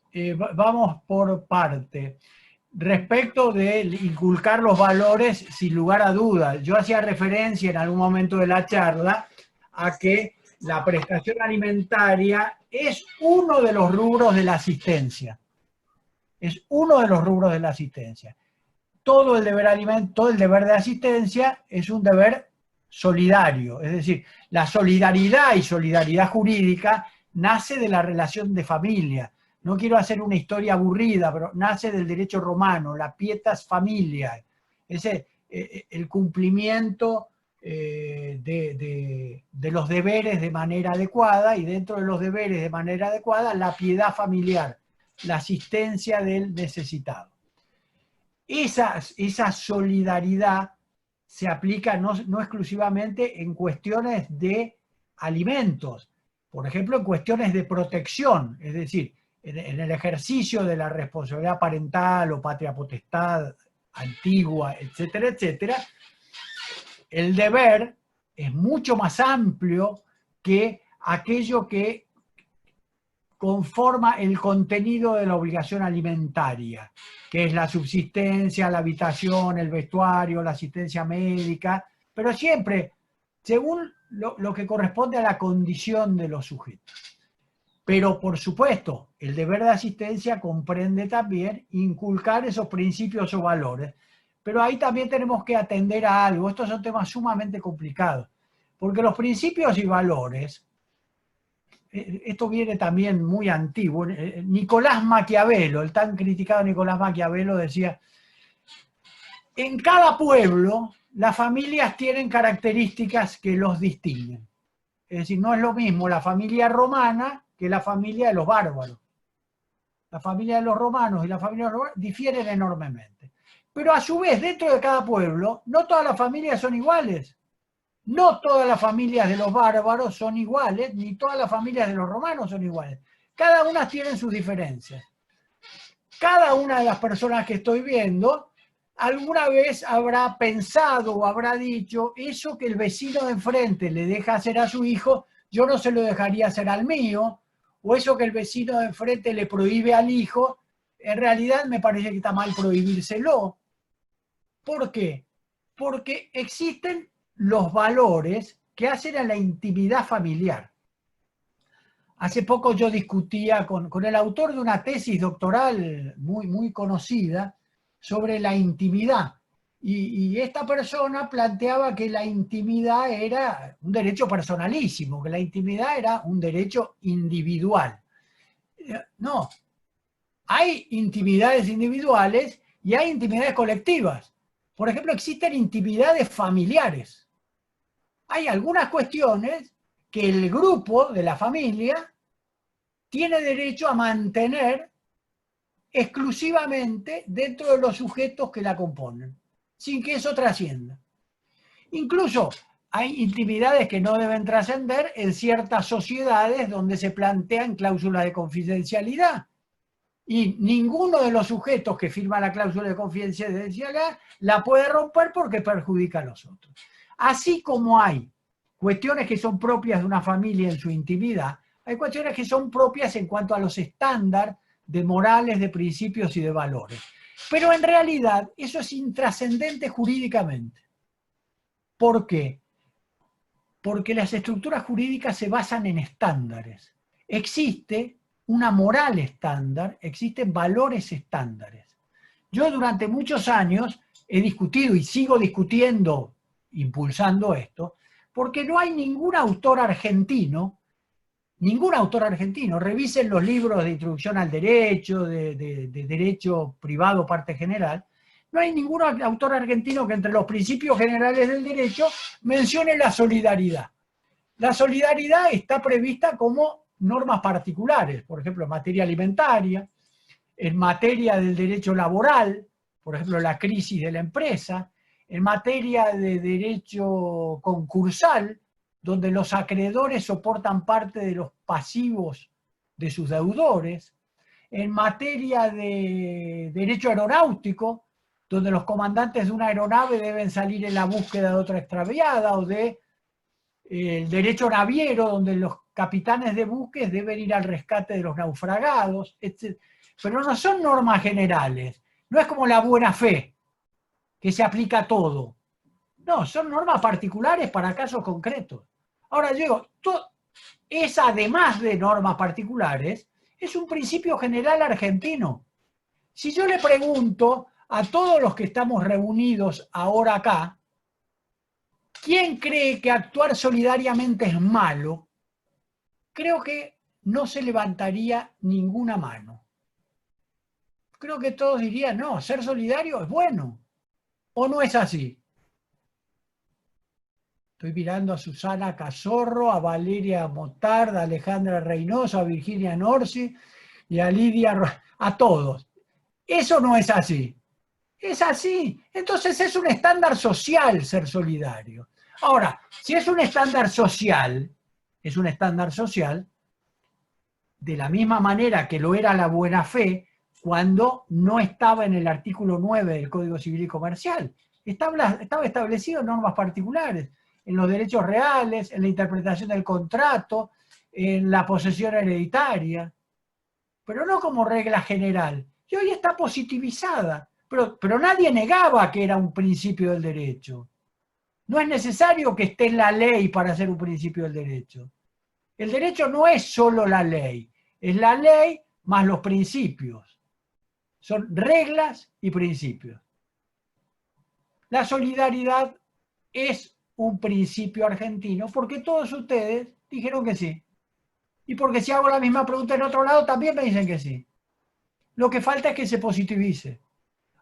vamos por parte. Respecto de inculcar los valores, sin lugar a dudas, yo hacía referencia en algún momento de la charla a que la prestación alimentaria es uno de los rubros de la asistencia. Es uno de los rubros de la asistencia. Todo el deber de asistencia es un deber solidario, es decir, la solidaridad y solidaridad jurídica nace de la relación de familia. No quiero hacer una historia aburrida, pero nace del derecho romano, la pietas familiae, el cumplimiento de los deberes de manera adecuada, y dentro de los deberes de manera adecuada, la piedad familiar, la asistencia del necesitado. Esa solidaridad se aplica no exclusivamente en cuestiones de alimentos, por ejemplo, en cuestiones de protección, es decir, en el ejercicio de la responsabilidad parental o patria potestad antigua, etcétera, etcétera, el deber es mucho más amplio que aquello que conforma el contenido de la obligación alimentaria, que es la subsistencia, la habitación, el vestuario, la asistencia médica, pero siempre según lo que corresponde a la condición de los sujetos. Pero, por supuesto, el deber de asistencia comprende también inculcar esos principios o valores. Pero ahí también tenemos que atender a algo. Estos son temas sumamente complicados. Porque los principios y valores, esto viene también muy antiguo. Nicolás Maquiavelo, el tan criticado Nicolás Maquiavelo, decía, en cada pueblo las familias tienen características que los distinguen. Es decir, no es lo mismo la familia romana que la familia de los bárbaros. La familia de los romanos y la familia de los bárbaros difieren enormemente. Pero a su vez, dentro de cada pueblo, no todas las familias son iguales. No todas las familias de los bárbaros son iguales, ni todas las familias de los romanos son iguales. Cada una tiene sus diferencias. Cada una de las personas que estoy viendo, alguna vez habrá pensado o habrá dicho, eso que el vecino de enfrente le deja hacer a su hijo, yo no se lo dejaría hacer al mío, o eso que el vecino de enfrente le prohíbe al hijo, en realidad me parece que está mal prohibírselo. ¿Por qué? Porque existen los valores que hacen a la intimidad familiar. Hace poco yo discutía con el autor de una tesis doctoral muy conocida sobre la intimidad. Y esta persona planteaba que la intimidad era un derecho personalísimo, que la intimidad era un derecho individual. No, hay intimidades individuales y hay intimidades colectivas. Por ejemplo, existen intimidades familiares. Hay algunas cuestiones que el grupo de la familia tiene derecho a mantener exclusivamente dentro de los sujetos que la componen, sin que eso trascienda. Incluso hay intimidades que no deben trascender en ciertas sociedades donde se plantean cláusulas de confidencialidad. Y ninguno de los sujetos que firma la cláusula de confidencialidad la puede romper porque perjudica a los otros. Así como hay cuestiones que son propias de una familia en su intimidad, hay cuestiones que son propias en cuanto a los estándares de morales, de principios y de valores. Pero en realidad eso es intrascendente jurídicamente. ¿Por qué? Porque las estructuras jurídicas se basan en estándares. Existe una moral estándar, existen valores estándares. Yo durante muchos años he discutido y sigo discutiendo, impulsando esto, porque no hay ningún autor argentino, revisen los libros de introducción al derecho, de derecho privado, parte general, no hay ningún autor argentino que entre los principios generales del derecho mencione la solidaridad. La solidaridad está prevista como normas particulares, por ejemplo, en materia alimentaria, en materia del derecho laboral, por ejemplo, la crisis de la empresa, en materia de derecho concursal, donde los acreedores soportan parte de los pasivos de sus deudores, en materia de derecho aeronáutico, donde los comandantes de una aeronave deben salir en la búsqueda de otra extraviada, o de el derecho naviero, donde los capitanes de buques deben ir al rescate de los naufragados, etc. Pero no son normas generales, no es como la buena fe, que se aplica a todo. No, son normas particulares para casos concretos. Ahora digo, es además de normas particulares, es un principio general argentino. Si yo le pregunto a todos los que estamos reunidos ahora acá, ¿quién cree que actuar solidariamente es malo? Creo que no se levantaría ninguna mano. Creo que todos dirían, no, ser solidario es bueno. ¿O no es así? Estoy mirando a Susana Cazorro, a Valeria Motard, a Alejandra Reynoso, a Virginia Norsi y a Lidia, a todos. Eso no es así. Es así. Entonces es un estándar social ser solidario. Ahora, si es un estándar social, de la misma manera que lo era la buena fe, cuando no estaba en el artículo 9 del Código Civil y Comercial. Estaba establecido en normas particulares, en los derechos reales, en la interpretación del contrato, en la posesión hereditaria, pero no como regla general. Y hoy está positivizada, pero nadie negaba que era un principio del derecho. No es necesario que esté en la ley para ser un principio del derecho. El derecho no es solo la ley, es la ley más los principios. Son reglas y principios. La solidaridad es un principio argentino porque todos ustedes dijeron que sí. Y porque si hago la misma pregunta en otro lado también me dicen que sí. Lo que falta es que se positivice.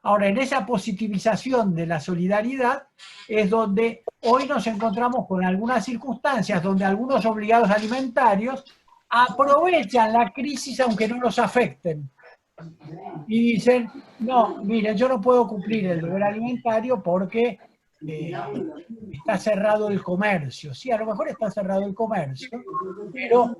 Ahora, en esa positivización de la solidaridad es donde hoy nos encontramos con algunas circunstancias donde algunos obligados alimentarios aprovechan la crisis aunque no los afecten. Y dicen, no, miren, yo no puedo cumplir el deber alimentario porque está cerrado el comercio. Sí, a lo mejor está cerrado el comercio, pero...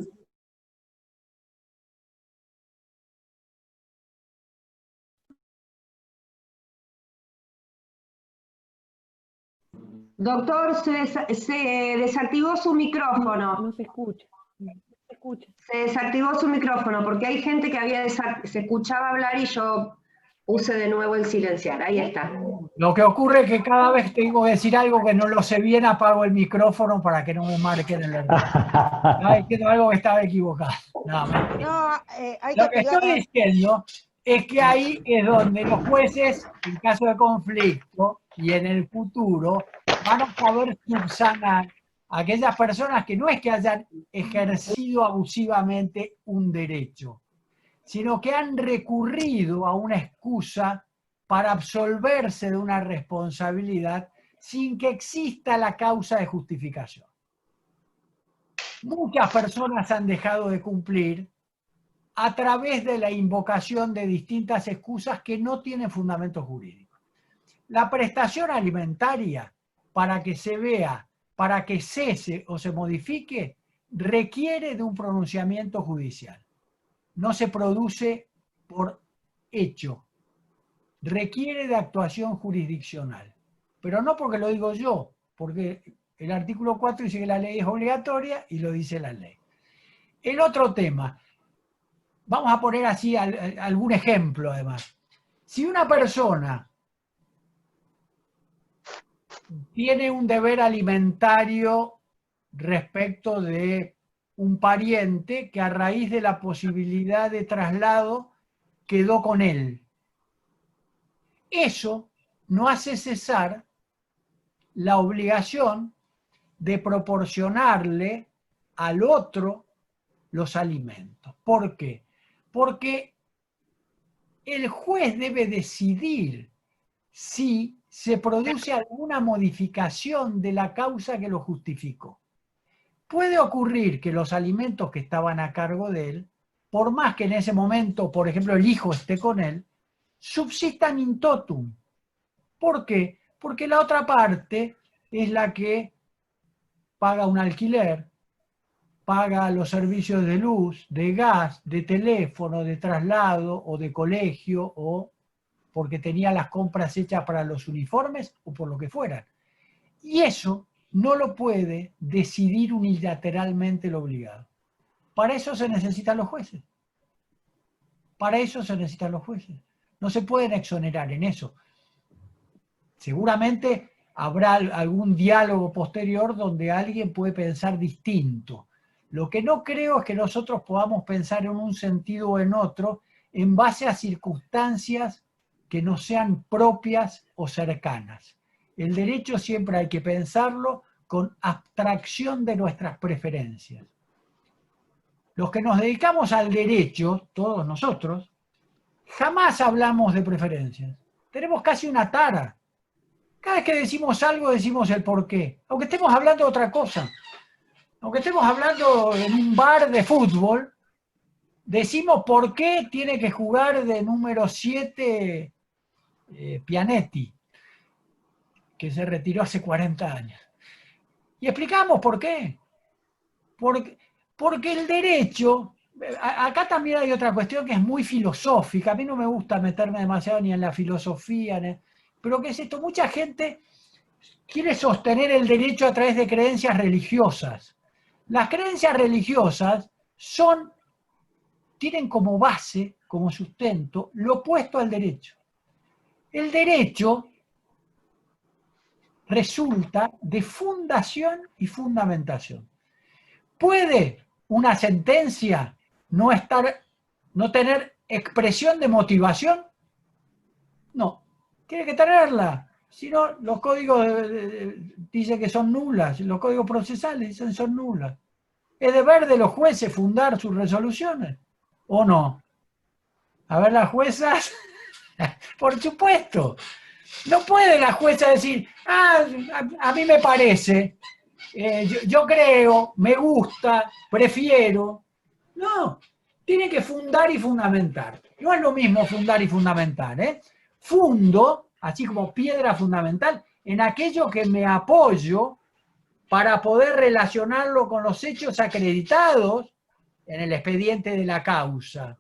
Doctor, se desactivó su micrófono.
No se escucha.
Se desactivó su micrófono porque hay gente que se escuchaba hablar y yo puse de nuevo el silenciar. Ahí está.
Lo que ocurre es que cada vez que tengo que decir algo que no lo sé bien, apago el micrófono para que no me marquen el error. Estaba diciendo algo que estaba equivocado. Lo que estoy diciendo es que ahí es donde los jueces, en caso de conflicto y en el futuro, van a saber subsanar a aquellas personas que no es que hayan ejercido abusivamente un derecho, sino que han recurrido a una excusa para absolverse de una responsabilidad sin que exista la causa de justificación. Muchas personas han dejado de cumplir a través de la invocación de distintas excusas que no tienen fundamento jurídico. La prestación alimentaria, para que se vea, para que cese o se modifique, requiere de un pronunciamiento judicial. No se produce por hecho. Requiere de actuación jurisdiccional. Pero no porque lo digo yo, porque el artículo 4 dice que la ley es obligatoria y lo dice la ley. El otro tema, vamos a poner así algún ejemplo además. Si una persona tiene un deber alimentario respecto de un pariente que a raíz de la posibilidad de traslado quedó con él, eso no hace cesar la obligación de proporcionarle al otro los alimentos. ¿Por qué? Porque el juez debe decidir si se produce alguna modificación de la causa que lo justificó. Puede ocurrir que los alimentos que estaban a cargo de él, por más que en ese momento, por ejemplo, el hijo esté con él, subsistan in totum. ¿Por qué? Porque la otra parte es la que paga un alquiler, paga los servicios de luz, de gas, de teléfono, de traslado o de colegio, o porque tenía las compras hechas para los uniformes o por lo que fuera. Y eso no lo puede decidir unilateralmente el obligado. Para eso se necesitan los jueces. Para eso se necesitan los jueces. No se pueden exonerar en eso. Seguramente habrá algún diálogo posterior donde alguien puede pensar distinto. Lo que no creo es que nosotros podamos pensar en un sentido o en otro en base a circunstancias que no sean propias o cercanas. El derecho siempre hay que pensarlo con abstracción de nuestras preferencias. Los que nos dedicamos al derecho, todos nosotros, jamás hablamos de preferencias. Tenemos casi una tara. Cada vez que decimos algo, decimos el porqué. Aunque estemos hablando de otra cosa. Aunque estemos hablando en un bar de fútbol, decimos por qué tiene que jugar de número 7 Pianetti, que se retiró hace 40 años. Y explicamos por qué. Porque el derecho, acá también hay otra cuestión que es muy filosófica. A mí no me gusta meterme demasiado ni en la filosofía, pero ¿qué es esto? Mucha gente quiere sostener el derecho a través de creencias religiosas. Las creencias religiosas tienen como base, como sustento, lo opuesto al derecho. El derecho resulta de fundación y fundamentación. ¿Puede una sentencia no tener expresión de motivación? No, tiene que tenerla. Si no, los códigos dicen que son nulas, los códigos procesales dicen que son nulas. ¿Es deber de los jueces fundar sus resoluciones o no? A ver, las juezas, por supuesto. No puede la jueza decir, a mí me parece, yo creo, me gusta, prefiero. No, tiene que fundar y fundamentar. No es lo mismo fundar y fundamentar, ¿eh? Fundo, así como piedra fundamental, en aquello que me apoyo para poder relacionarlo con los hechos acreditados en el expediente de la causa.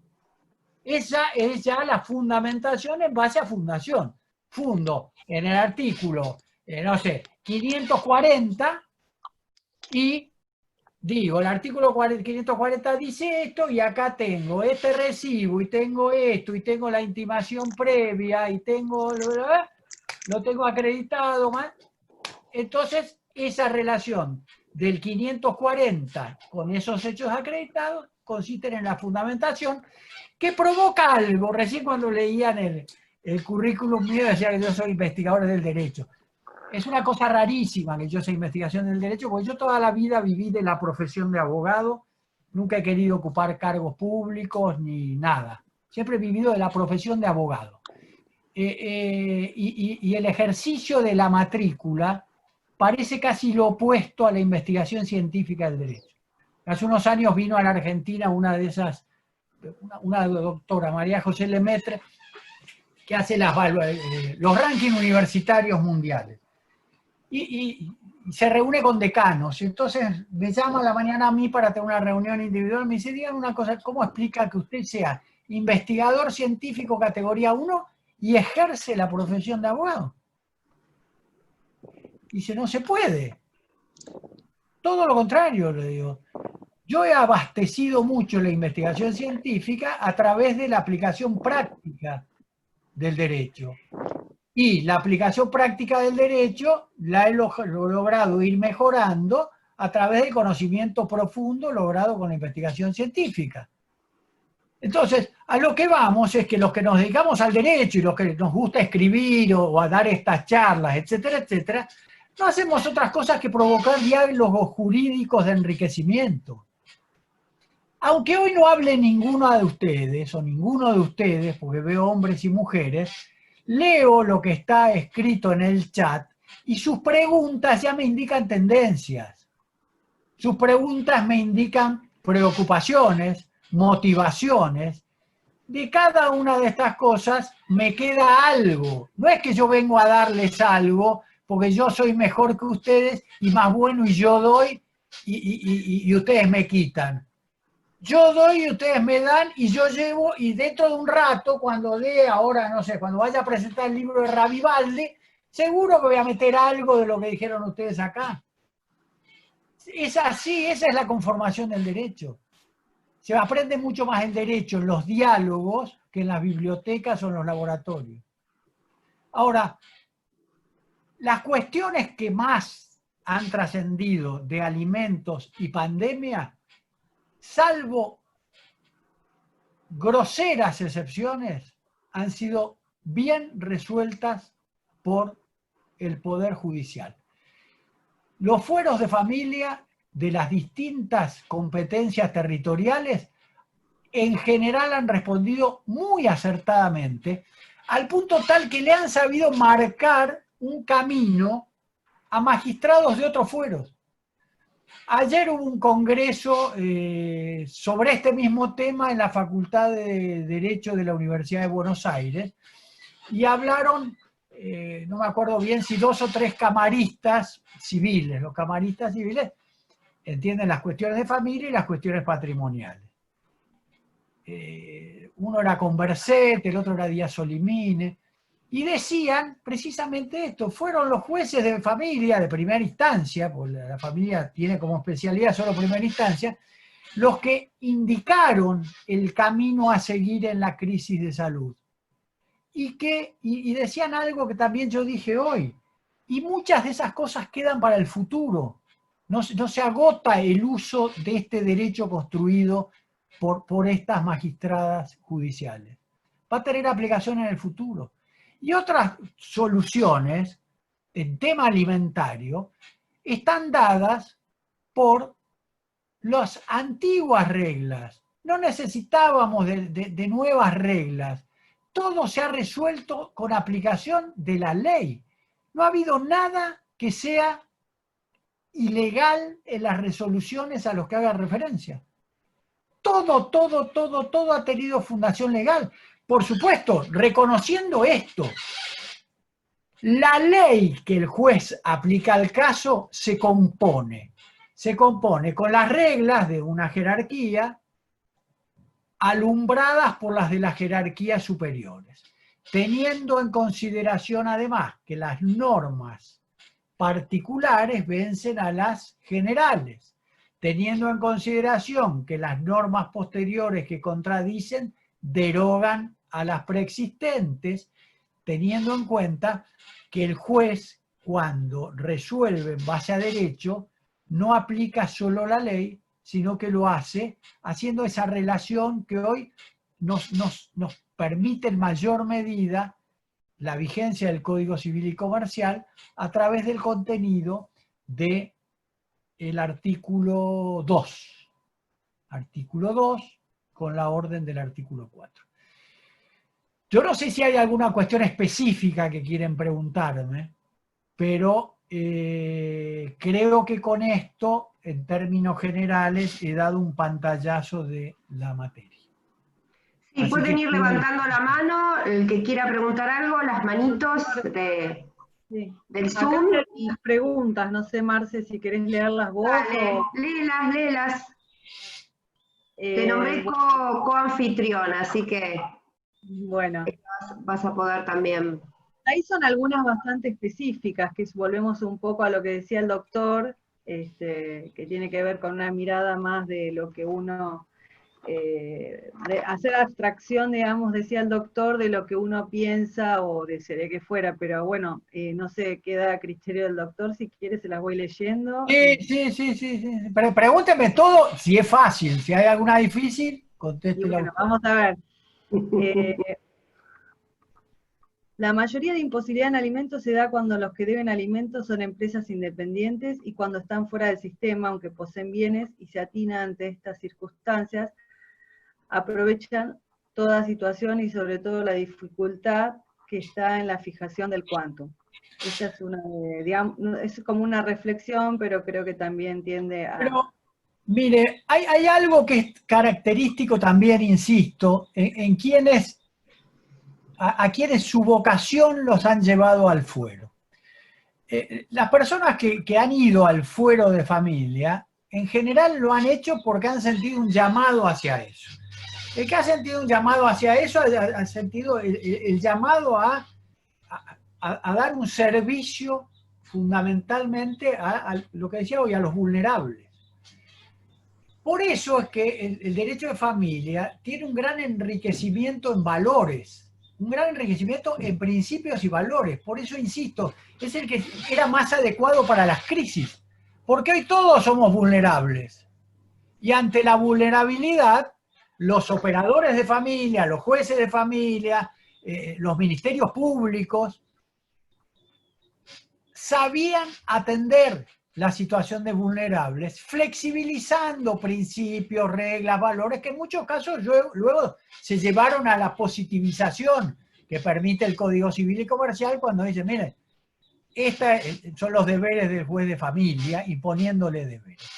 Esa es ya la fundamentación en base a fundación. Fundo en el artículo, no sé, 540 y digo, el artículo 540 dice esto y acá tengo este recibo y tengo esto y tengo la intimación previa y tengo, lo tengo acreditado más. Entonces, esa relación del 540 con esos hechos acreditados consisten en la fundamentación que provoca algo. Recién cuando leían el currículum mío decía que yo soy investigador del derecho. Es una cosa rarísima que yo sea investigación del derecho, porque yo toda la vida viví de la profesión de abogado, nunca he querido ocupar cargos públicos ni nada. Siempre he vivido de la profesión de abogado. Y el ejercicio de la matrícula parece casi lo opuesto a la investigación científica del derecho. Hace unos años vino a la Argentina una doctora, María José Lemaitre, que hace los rankings universitarios mundiales. Y se reúne con decanos. Entonces me llama a la mañana a mí para tener una reunión individual. Me dice, dígame una cosa, ¿cómo explica que usted sea investigador científico categoría 1 y ejerce la profesión de abogado? Dice, no se puede. Todo lo contrario, le digo. Yo he abastecido mucho la investigación científica a través de la aplicación práctica del derecho. Y la aplicación práctica del derecho la he logrado ir mejorando a través del conocimiento profundo logrado con la investigación científica. Entonces, a lo que vamos es que los que nos dedicamos al derecho y los que nos gusta escribir o a dar estas charlas, etcétera, etcétera, no hacemos otras cosas que provocar diálogos jurídicos de enriquecimiento. Aunque hoy no hable ninguno de ustedes, o ninguno de ustedes, porque veo hombres y mujeres, leo lo que está escrito en el chat y sus preguntas ya me indican tendencias. Sus preguntas me indican preocupaciones, motivaciones. De cada una de estas cosas me queda algo. No es que yo vengo a darles algo porque yo soy mejor que ustedes y más bueno y yo doy y ustedes me quitan. Yo doy y ustedes me dan y yo llevo, y dentro de un rato, cuando dé, ahora no sé, cuando vaya a presentar el libro de Ravivaldi, seguro que voy a meter algo de lo que dijeron ustedes acá. Es así, esa es la conformación del derecho. Se aprende mucho más el derecho en los diálogos que en las bibliotecas o en los laboratorios. Ahora, las cuestiones que más han trascendido de alimentos y pandemia, salvo groseras excepciones, han sido bien resueltas por el Poder Judicial. Los fueros de familia de las distintas competencias territoriales en general han respondido muy acertadamente, al punto tal que le han sabido marcar un camino a magistrados de otros fueros. Ayer hubo un congreso sobre este mismo tema en la Facultad de Derecho de la Universidad de Buenos Aires y hablaron, no me acuerdo bien si 2 o 3 camaristas civiles. Los camaristas civiles entienden las cuestiones de familia y las cuestiones patrimoniales. Uno era Converset, el otro era Díaz Solimine, y decían precisamente esto: fueron los jueces de familia de primera instancia, porque la familia tiene como especialidad solo primera instancia, los que indicaron el camino a seguir en la crisis de salud. Y decían algo que también yo dije hoy, y muchas de esas cosas quedan para el futuro. No se agota el uso de este derecho construido por estas magistradas judiciales. Va a tener aplicación en el futuro. Y otras soluciones en tema alimentario están dadas por las antiguas reglas. No necesitábamos de nuevas reglas. Todo se ha resuelto con aplicación de la ley. No ha habido nada que sea ilegal en las resoluciones a los que haga referencia. Todo ha tenido fundación legal. Por supuesto, reconociendo esto, la ley que el juez aplica al caso se compone con las reglas de una jerarquía alumbradas por las de las jerarquías superiores, teniendo en consideración además que las normas particulares vencen a las generales, teniendo en consideración que las normas posteriores que contradicen derogan a las preexistentes, teniendo en cuenta que el juez, cuando resuelve en base a derecho, no aplica solo la ley, sino que lo hace haciendo esa relación que hoy nos permite en mayor medida la vigencia del Código Civil y Comercial a través del contenido del artículo 2. Artículo 2 con la orden del artículo 4. Yo no sé si hay alguna cuestión específica que quieren preguntarme, pero creo que con esto, en términos generales, he dado un pantallazo de la materia.
Sí, pueden ir levantando la mano, el que quiera preguntar algo, las manitos del Zoom.
Acá hay las preguntas, no sé, Marce, si querés leerlas vos.
Dale,
o...
léelas. Te nombré coanfitriona, así que
bueno,
vas a poder también.
Ahí son algunas bastante específicas, que volvemos un poco a lo que decía el doctor, que tiene que ver con una mirada más de lo que uno, de hacer abstracción, digamos, decía el doctor, de lo que uno piensa o desearía que fuera, pero bueno, no sé, queda a criterio del doctor, si quiere se las voy leyendo.
Sí. Pregúnteme todo, si es fácil, si hay alguna difícil,
Y
contéstela
bueno,
usted.
vamos a ver. La mayoría de imposibilidad en alimentos se da cuando los que deben alimentos son empresas independientes y cuando están fuera del sistema, aunque poseen bienes y se atinan ante estas circunstancias, aprovechan toda situación y sobre todo la dificultad que está en la fijación del quantum. Esta es una, digamos, es como una reflexión, pero creo que también tiende a...
Pero, mire, hay algo que es característico también, insisto, en quienes, a quienes su vocación los han llevado al fuero. Las personas que han ido al fuero de familia, en general lo han hecho porque han sentido un llamado hacia eso. El que ha sentido un llamado hacia eso ha sentido el llamado a dar un servicio fundamentalmente a lo que decía hoy, a los vulnerables. Por eso es que el derecho de familia tiene un gran enriquecimiento en valores, un gran enriquecimiento en principios y valores. Por eso insisto, es el que era más adecuado para las crisis, porque hoy todos somos vulnerables. Y ante la vulnerabilidad, los operadores de familia, los jueces de familia, los ministerios públicos, sabían atender la situación de vulnerables, flexibilizando principios, reglas, valores, que en muchos casos luego se llevaron a la positivización que permite el Código Civil y Comercial cuando dice, miren, estos son los deberes del juez de familia, imponiéndole deberes.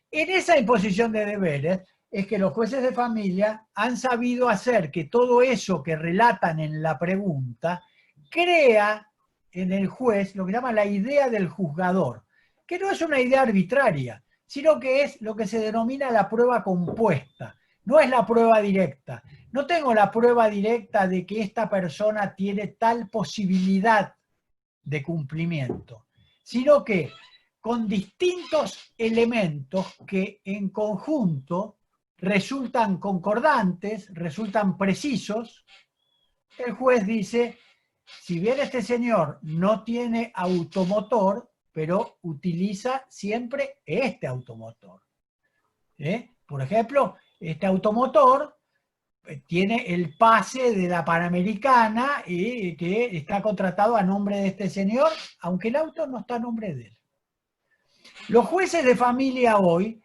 En esa imposición de deberes es que los jueces de familia han sabido hacer que todo eso que relatan en la pregunta crea en el juez lo que llama la idea del juzgador, que no es una idea arbitraria, sino que es lo que se denomina la prueba compuesta, no es la prueba directa. No tengo la prueba directa de que esta persona tiene tal posibilidad de cumplimiento, sino que con distintos elementos que en conjunto resultan concordantes, resultan precisos, el juez dice, si bien este señor no tiene automotor, pero utiliza siempre este automotor. Por ejemplo, este automotor tiene el pase de la Panamericana y que está contratado a nombre de este señor, aunque el auto no está a nombre de él. Los jueces de familia hoy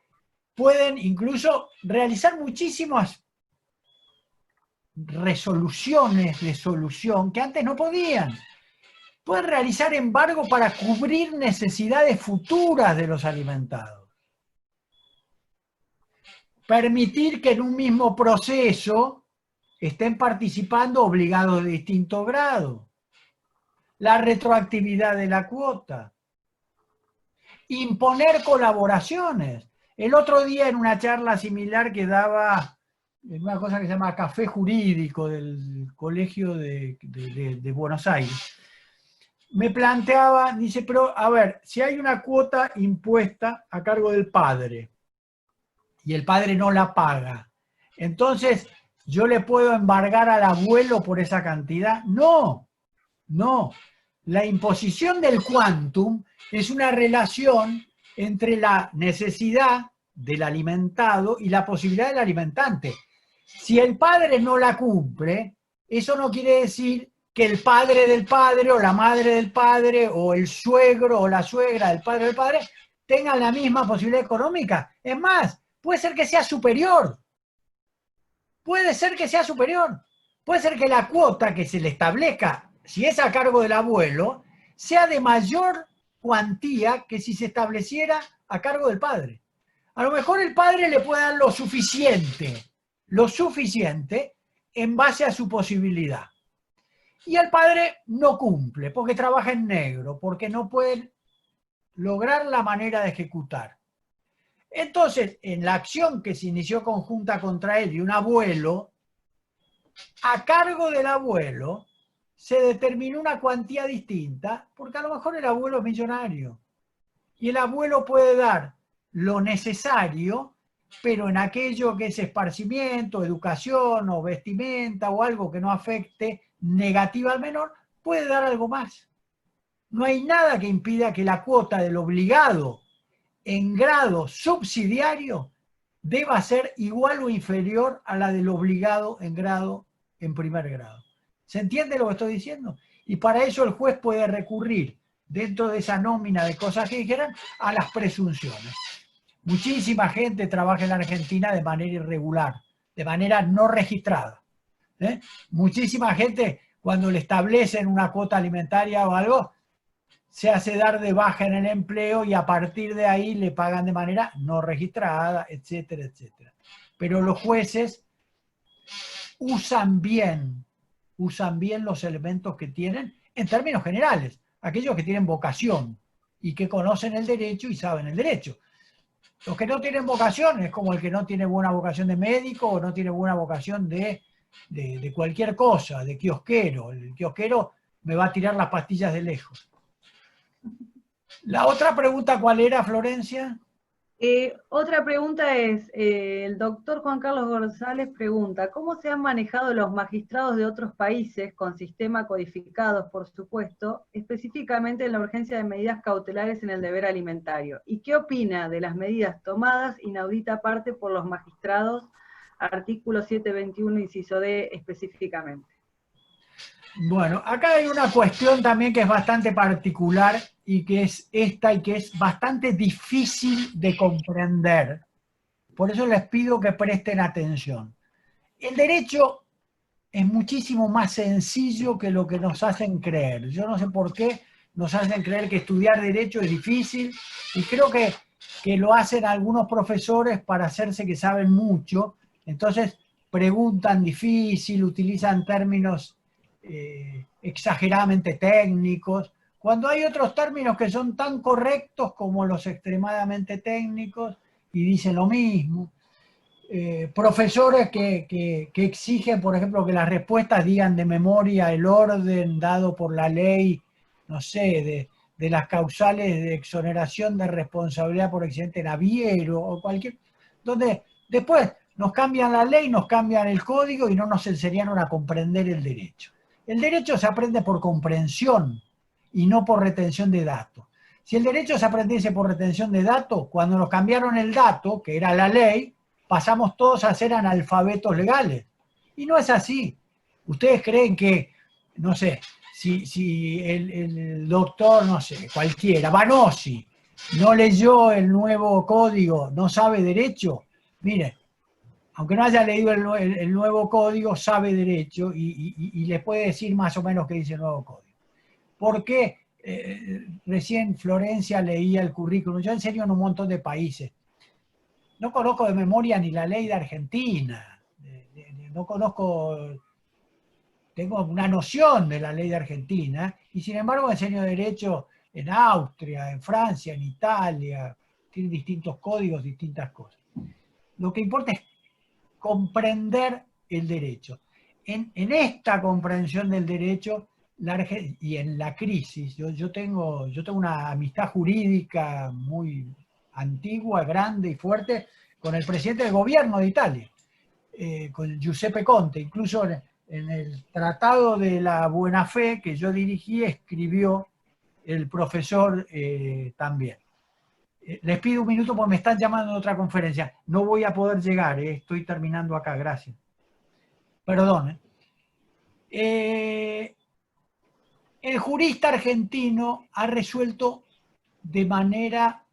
pueden incluso realizar muchísimas resoluciones de solución que antes no podían. Pueden realizar embargo para cubrir necesidades futuras de los alimentados. Permitir que en un mismo proceso estén participando obligados de distinto grado. La retroactividad de la cuota. Imponer colaboraciones. El otro día en una charla similar que daba en una cosa que se llama Café Jurídico del Colegio de Buenos Aires, me planteaba, dice, pero a ver, si hay una cuota impuesta a cargo del padre y el padre no la paga, entonces ¿yo le puedo embargar al abuelo por esa cantidad? No, no. La imposición del quantum es una relación entre la necesidad del alimentado y la posibilidad del alimentante. Si el padre no la cumple, eso no quiere decir que el padre del padre o la madre del padre o el suegro o la suegra del padre tengan la misma posibilidad económica. Es más, puede ser que sea superior. Puede ser que sea superior. Puede ser que la cuota que se le establezca, si es a cargo del abuelo, sea de mayor cuantía que si se estableciera a cargo del padre. A lo mejor el padre le puede dar lo suficiente en base a su posibilidad. Y el padre no cumple porque trabaja en negro, porque no puede lograr la manera de ejecutar. Entonces, en la acción que se inició conjunta contra él y un abuelo, a cargo del abuelo se determinó una cuantía distinta, porque a lo mejor el abuelo es millonario. y el abuelo puede dar lo necesario, pero en aquello que es esparcimiento, educación o vestimenta o algo que no afecte negativa al menor, puede dar algo más. No hay nada que impida que la cuota del obligado en grado subsidiario deba ser igual o inferior a la del obligado en grado en primer grado. ¿Se entiende lo que estoy diciendo? Y para eso el juez puede recurrir, dentro de esa nómina de cosas que dijeran, a las presunciones. Muchísima gente trabaja en la Argentina de manera irregular, de manera no registrada. Muchísima gente, cuando le establecen una cuota alimentaria o algo, se hace dar de baja en el empleo y a partir de ahí le pagan de manera no registrada, etcétera, etcétera. Pero los jueces usan bien los elementos que tienen en términos generales, aquellos que tienen vocación y que conocen el derecho y saben el derecho. Los que no tienen vocación es como el que no tiene buena vocación de médico o no tiene buena vocación de cualquier cosa, de kiosquero. El kiosquero me va a tirar las pastillas de lejos. La otra pregunta, ¿cuál era, Florencia?
Otra pregunta es, el doctor Juan Carlos González pregunta, ¿cómo se han manejado los magistrados de otros países, con sistemas codificados, por supuesto, específicamente en la urgencia de medidas cautelares en el deber alimentario? ¿Y qué opina de las medidas tomadas, inaudita parte, por los magistrados, artículo 721, inciso D, específicamente?
Bueno, acá hay una cuestión también que es bastante particular y que es esta y que es bastante difícil de comprender. Por eso les pido que presten atención. El derecho es muchísimo más sencillo que lo que nos hacen creer. Yo no sé por qué nos hacen creer que estudiar derecho es difícil y creo que lo hacen algunos profesores para hacerse que saben mucho. Entonces preguntan difícil, utilizan términos exageradamente técnicos, cuando hay otros términos que son tan correctos como los extremadamente técnicos y dicen lo mismo. Profesores que exigen, por ejemplo, que las respuestas digan de memoria el orden dado por la ley, no sé, de las causales de exoneración de responsabilidad por accidente naviero o cualquier, donde después nos cambian la ley, nos cambian el código y no nos enseñaron a comprender el derecho. El derecho se aprende por comprensión y no por retención de datos. Si el derecho se aprendiese por retención de datos, cuando nos cambiaron el dato, que era la ley, pasamos todos a ser analfabetos legales. Y no es así. Ustedes creen que, no sé, si el doctor, no sé, cualquiera, Vanossi, no leyó el nuevo código, no sabe derecho. Mire, aunque no haya leído el nuevo código, sabe derecho y les puede decir más o menos qué dice el nuevo código. ¿Por qué? Recién Florencia leía el currículum. Yo enseño en un montón de países. No conozco de memoria ni la ley de Argentina. No conozco, tengo una noción de la ley de Argentina y sin embargo enseño derecho en Austria, en Francia, en Italia. Tienen distintos códigos, distintas cosas. Lo que importa es comprender el derecho. En esta comprensión del derecho y en la crisis, yo tengo una amistad jurídica muy antigua, grande y fuerte con el presidente del gobierno de Italia, con Giuseppe Conte. Incluso en el Tratado de la Buena Fe que yo dirigí, escribió el profesor también. Les pido un minuto porque me están llamando a otra conferencia. No voy a poder llegar, estoy terminando acá, gracias. Perdón. El jurista argentino ha resuelto de manera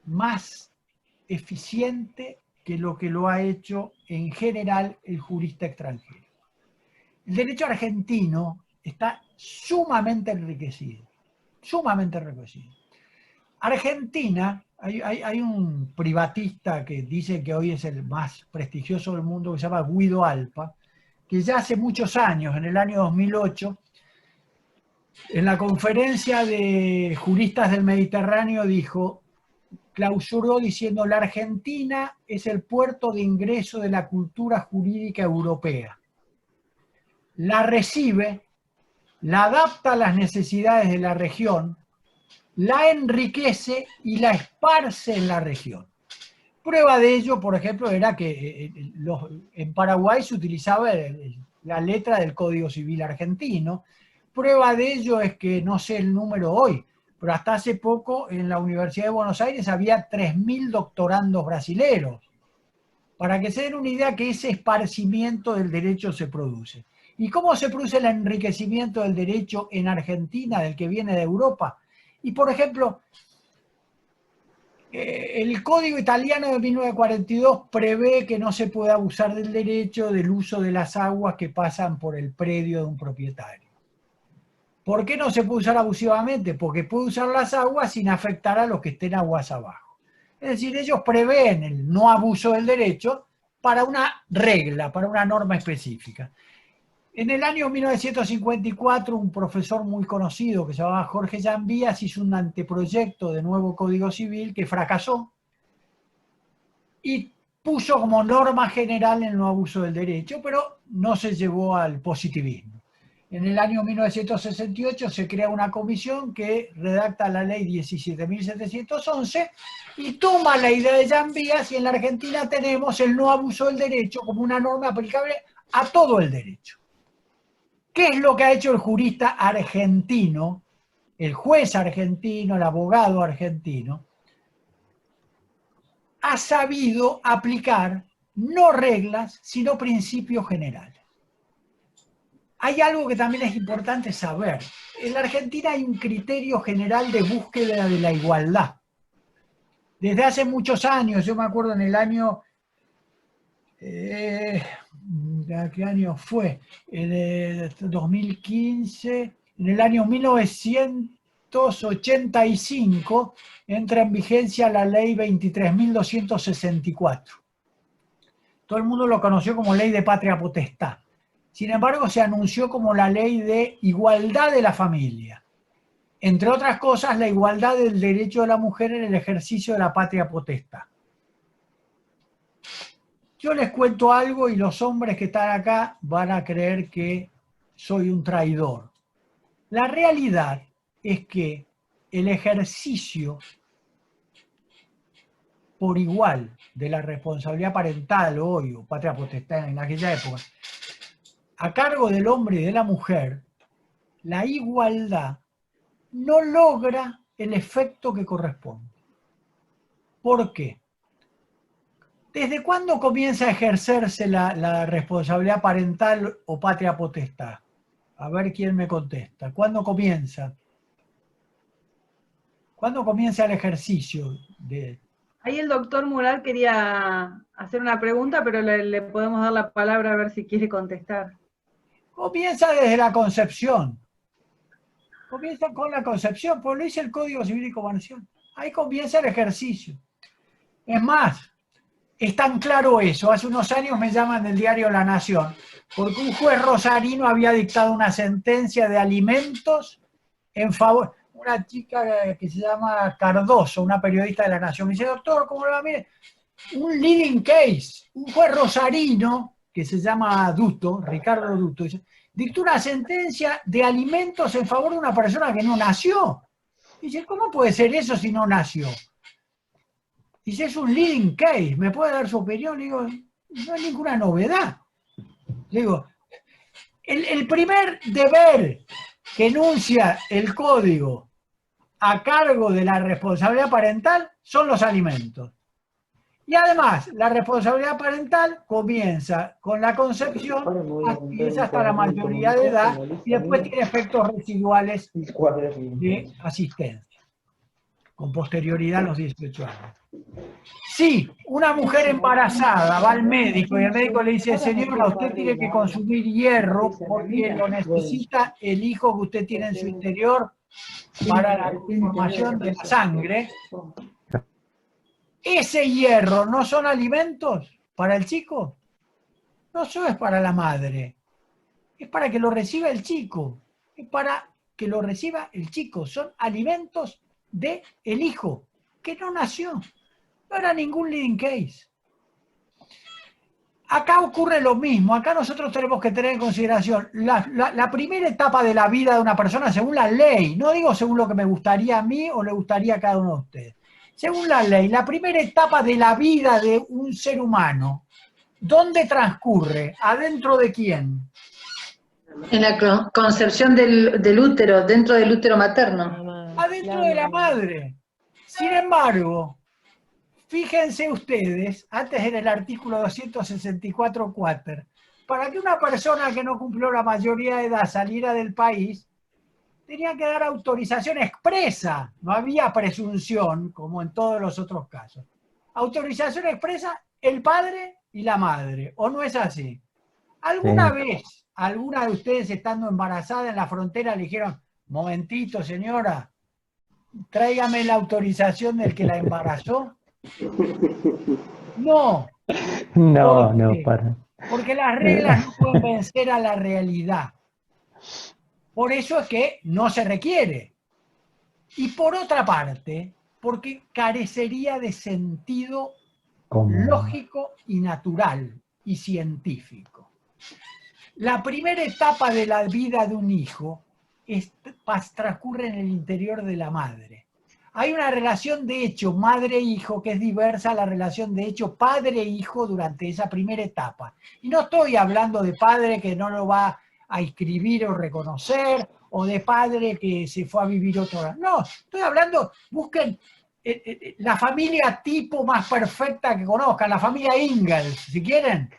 más eficiente que lo ha hecho en general el jurista extranjero. El derecho argentino está sumamente enriquecido, sumamente enriquecido. Argentina, hay un privatista que dice que hoy es el más prestigioso del mundo, que se llama Guido Alpa, que ya hace muchos años, en el año 2008, en la conferencia de juristas del Mediterráneo clausuró diciendo: la Argentina es el puerto de ingreso de la cultura jurídica europea. La recibe, la adapta a las necesidades de la región la enriquece y la esparce en la región. Prueba de ello, por ejemplo, era que en Paraguay se utilizaba la letra del Código Civil argentino. Prueba de ello es que, no sé el número hoy, pero hasta hace poco en la Universidad de Buenos Aires había 3.000 doctorandos brasileros. Para que se den una idea que ese esparcimiento del derecho se produce. ¿Y cómo se produce el enriquecimiento del derecho en Argentina, del que viene de Europa? Y, por ejemplo, el Código Italiano de 1942 prevé que no se puede abusar del derecho del uso de las aguas que pasan por el predio de un propietario. ¿Por qué no se puede usar abusivamente? Porque puede usar las aguas sin afectar a los que estén aguas abajo. Es decir, ellos prevén el no abuso del derecho para una regla, para una norma específica. En el año 1954, un profesor muy conocido que se llamaba Jorge Llambías hizo un anteproyecto de nuevo Código Civil que fracasó y puso como norma general el no abuso del derecho, pero no se llevó al positivismo. En el año 1968 se crea una comisión que redacta la ley 17.711 y toma la idea de Llambías, y en la Argentina tenemos el no abuso del derecho como una norma aplicable a todo el derecho. ¿Qué es lo que ha hecho el jurista argentino, el juez argentino, el abogado argentino? Ha sabido aplicar no reglas, sino principios generales. Hay algo que también es importante saber. En la Argentina hay un criterio general de búsqueda de la igualdad. Desde hace muchos años, yo me acuerdo en el año, ¿qué año fue? En el 2015, en el año 1985 entra en vigencia la ley 23.264. Todo el mundo lo conoció como ley de patria potestad. Sin embargo, se anunció como la ley de igualdad de la familia. Entre otras cosas, la igualdad del derecho de la mujer en el ejercicio de la patria potestad. Yo les cuento algo y los hombres que están acá van a creer que soy un traidor. La realidad es que el ejercicio por igual de la responsabilidad parental hoy, o patria potestad en aquella época, a cargo del hombre y de la mujer, la igualdad no logra el efecto que corresponde. ¿Por qué? ¿Desde cuándo comienza a ejercerse la responsabilidad parental o patria potestad? A ver quién me contesta. ¿Cuándo comienza? ¿Cuándo comienza el ejercicio de...?
Ahí el doctor Mural quería hacer una pregunta, pero le podemos dar la palabra a ver si quiere contestar.
Comienza desde la concepción. Comienza con la concepción, pues lo dice el Código Civil y Comercial. Ahí comienza el ejercicio. Es más, es tan claro eso. Hace unos años me llaman del diario La Nación, porque un juez rosarino había dictado una sentencia de alimentos en favor... Una chica que se llama Cardoso, una periodista de La Nación, me dice, doctor, ¿cómo le va? Mire, un leading case, un juez rosarino, que se llama Duto, Ricardo Duto, dictó una sentencia de alimentos en favor de una persona que no nació. Dice, ¿cómo puede ser eso si no nació? Dice, es un leading case, ¿me puede dar su opinión? Le digo, no hay ninguna novedad. Le digo, el primer deber que enuncia el código a cargo de la responsabilidad parental son los alimentos. Y además, la responsabilidad parental comienza con la concepción y es hasta la mayoría de edad y después tiene efectos residuales de asistencia, con posterioridad a los 18 años. Si una mujer embarazada va al médico y el médico le dice, señora, usted tiene que consumir hierro porque lo necesita el hijo que usted tiene en su interior para la formación de la sangre, ¿ese hierro no son alimentos para el chico? No solo es para la madre, es para que lo reciba el chico, es para que lo reciba el chico, son alimentos del hijo, que no nació, no era ningún leading case. Acá ocurre lo mismo, acá nosotros tenemos que tener en consideración la primera etapa de la vida de una persona según la ley, no digo según lo que me gustaría a mí o le gustaría a cada uno de ustedes. Según la ley, la primera etapa de la vida de un ser humano, ¿dónde transcurre? ¿Adentro de quién?
En la concepción del útero, dentro del útero materno.
Adentro de la madre. Sin embargo, fíjense ustedes, antes en el artículo 264 quater, para que una persona que no cumplió la mayoría de edad saliera del país, tenía que dar autorización expresa, no había presunción, como en todos los otros casos. Autorización expresa el padre y la madre, ¿o no es así? ¿Alguna vez, alguna de ustedes estando embarazada en la frontera le dijeron, momentito señora, tráigame la autorización del que la embarazó? No.
No, no, para.
Porque las reglas no pueden vencer a la realidad. Por eso es que no se requiere. Y por otra parte, porque carecería de sentido lógico y natural y científico. La primera etapa de la vida de un hijo transcurre en el interior de la madre. Hay una relación de hecho madre-hijo que es diversa a la relación de hecho padre-hijo durante esa primera etapa. Y no estoy hablando de padre que no lo va a inscribir o reconocer, o de padre que se fue a vivir otro lado. No, estoy hablando, busquen la familia tipo más perfecta que conozcan, la familia Ingalls, si quieren.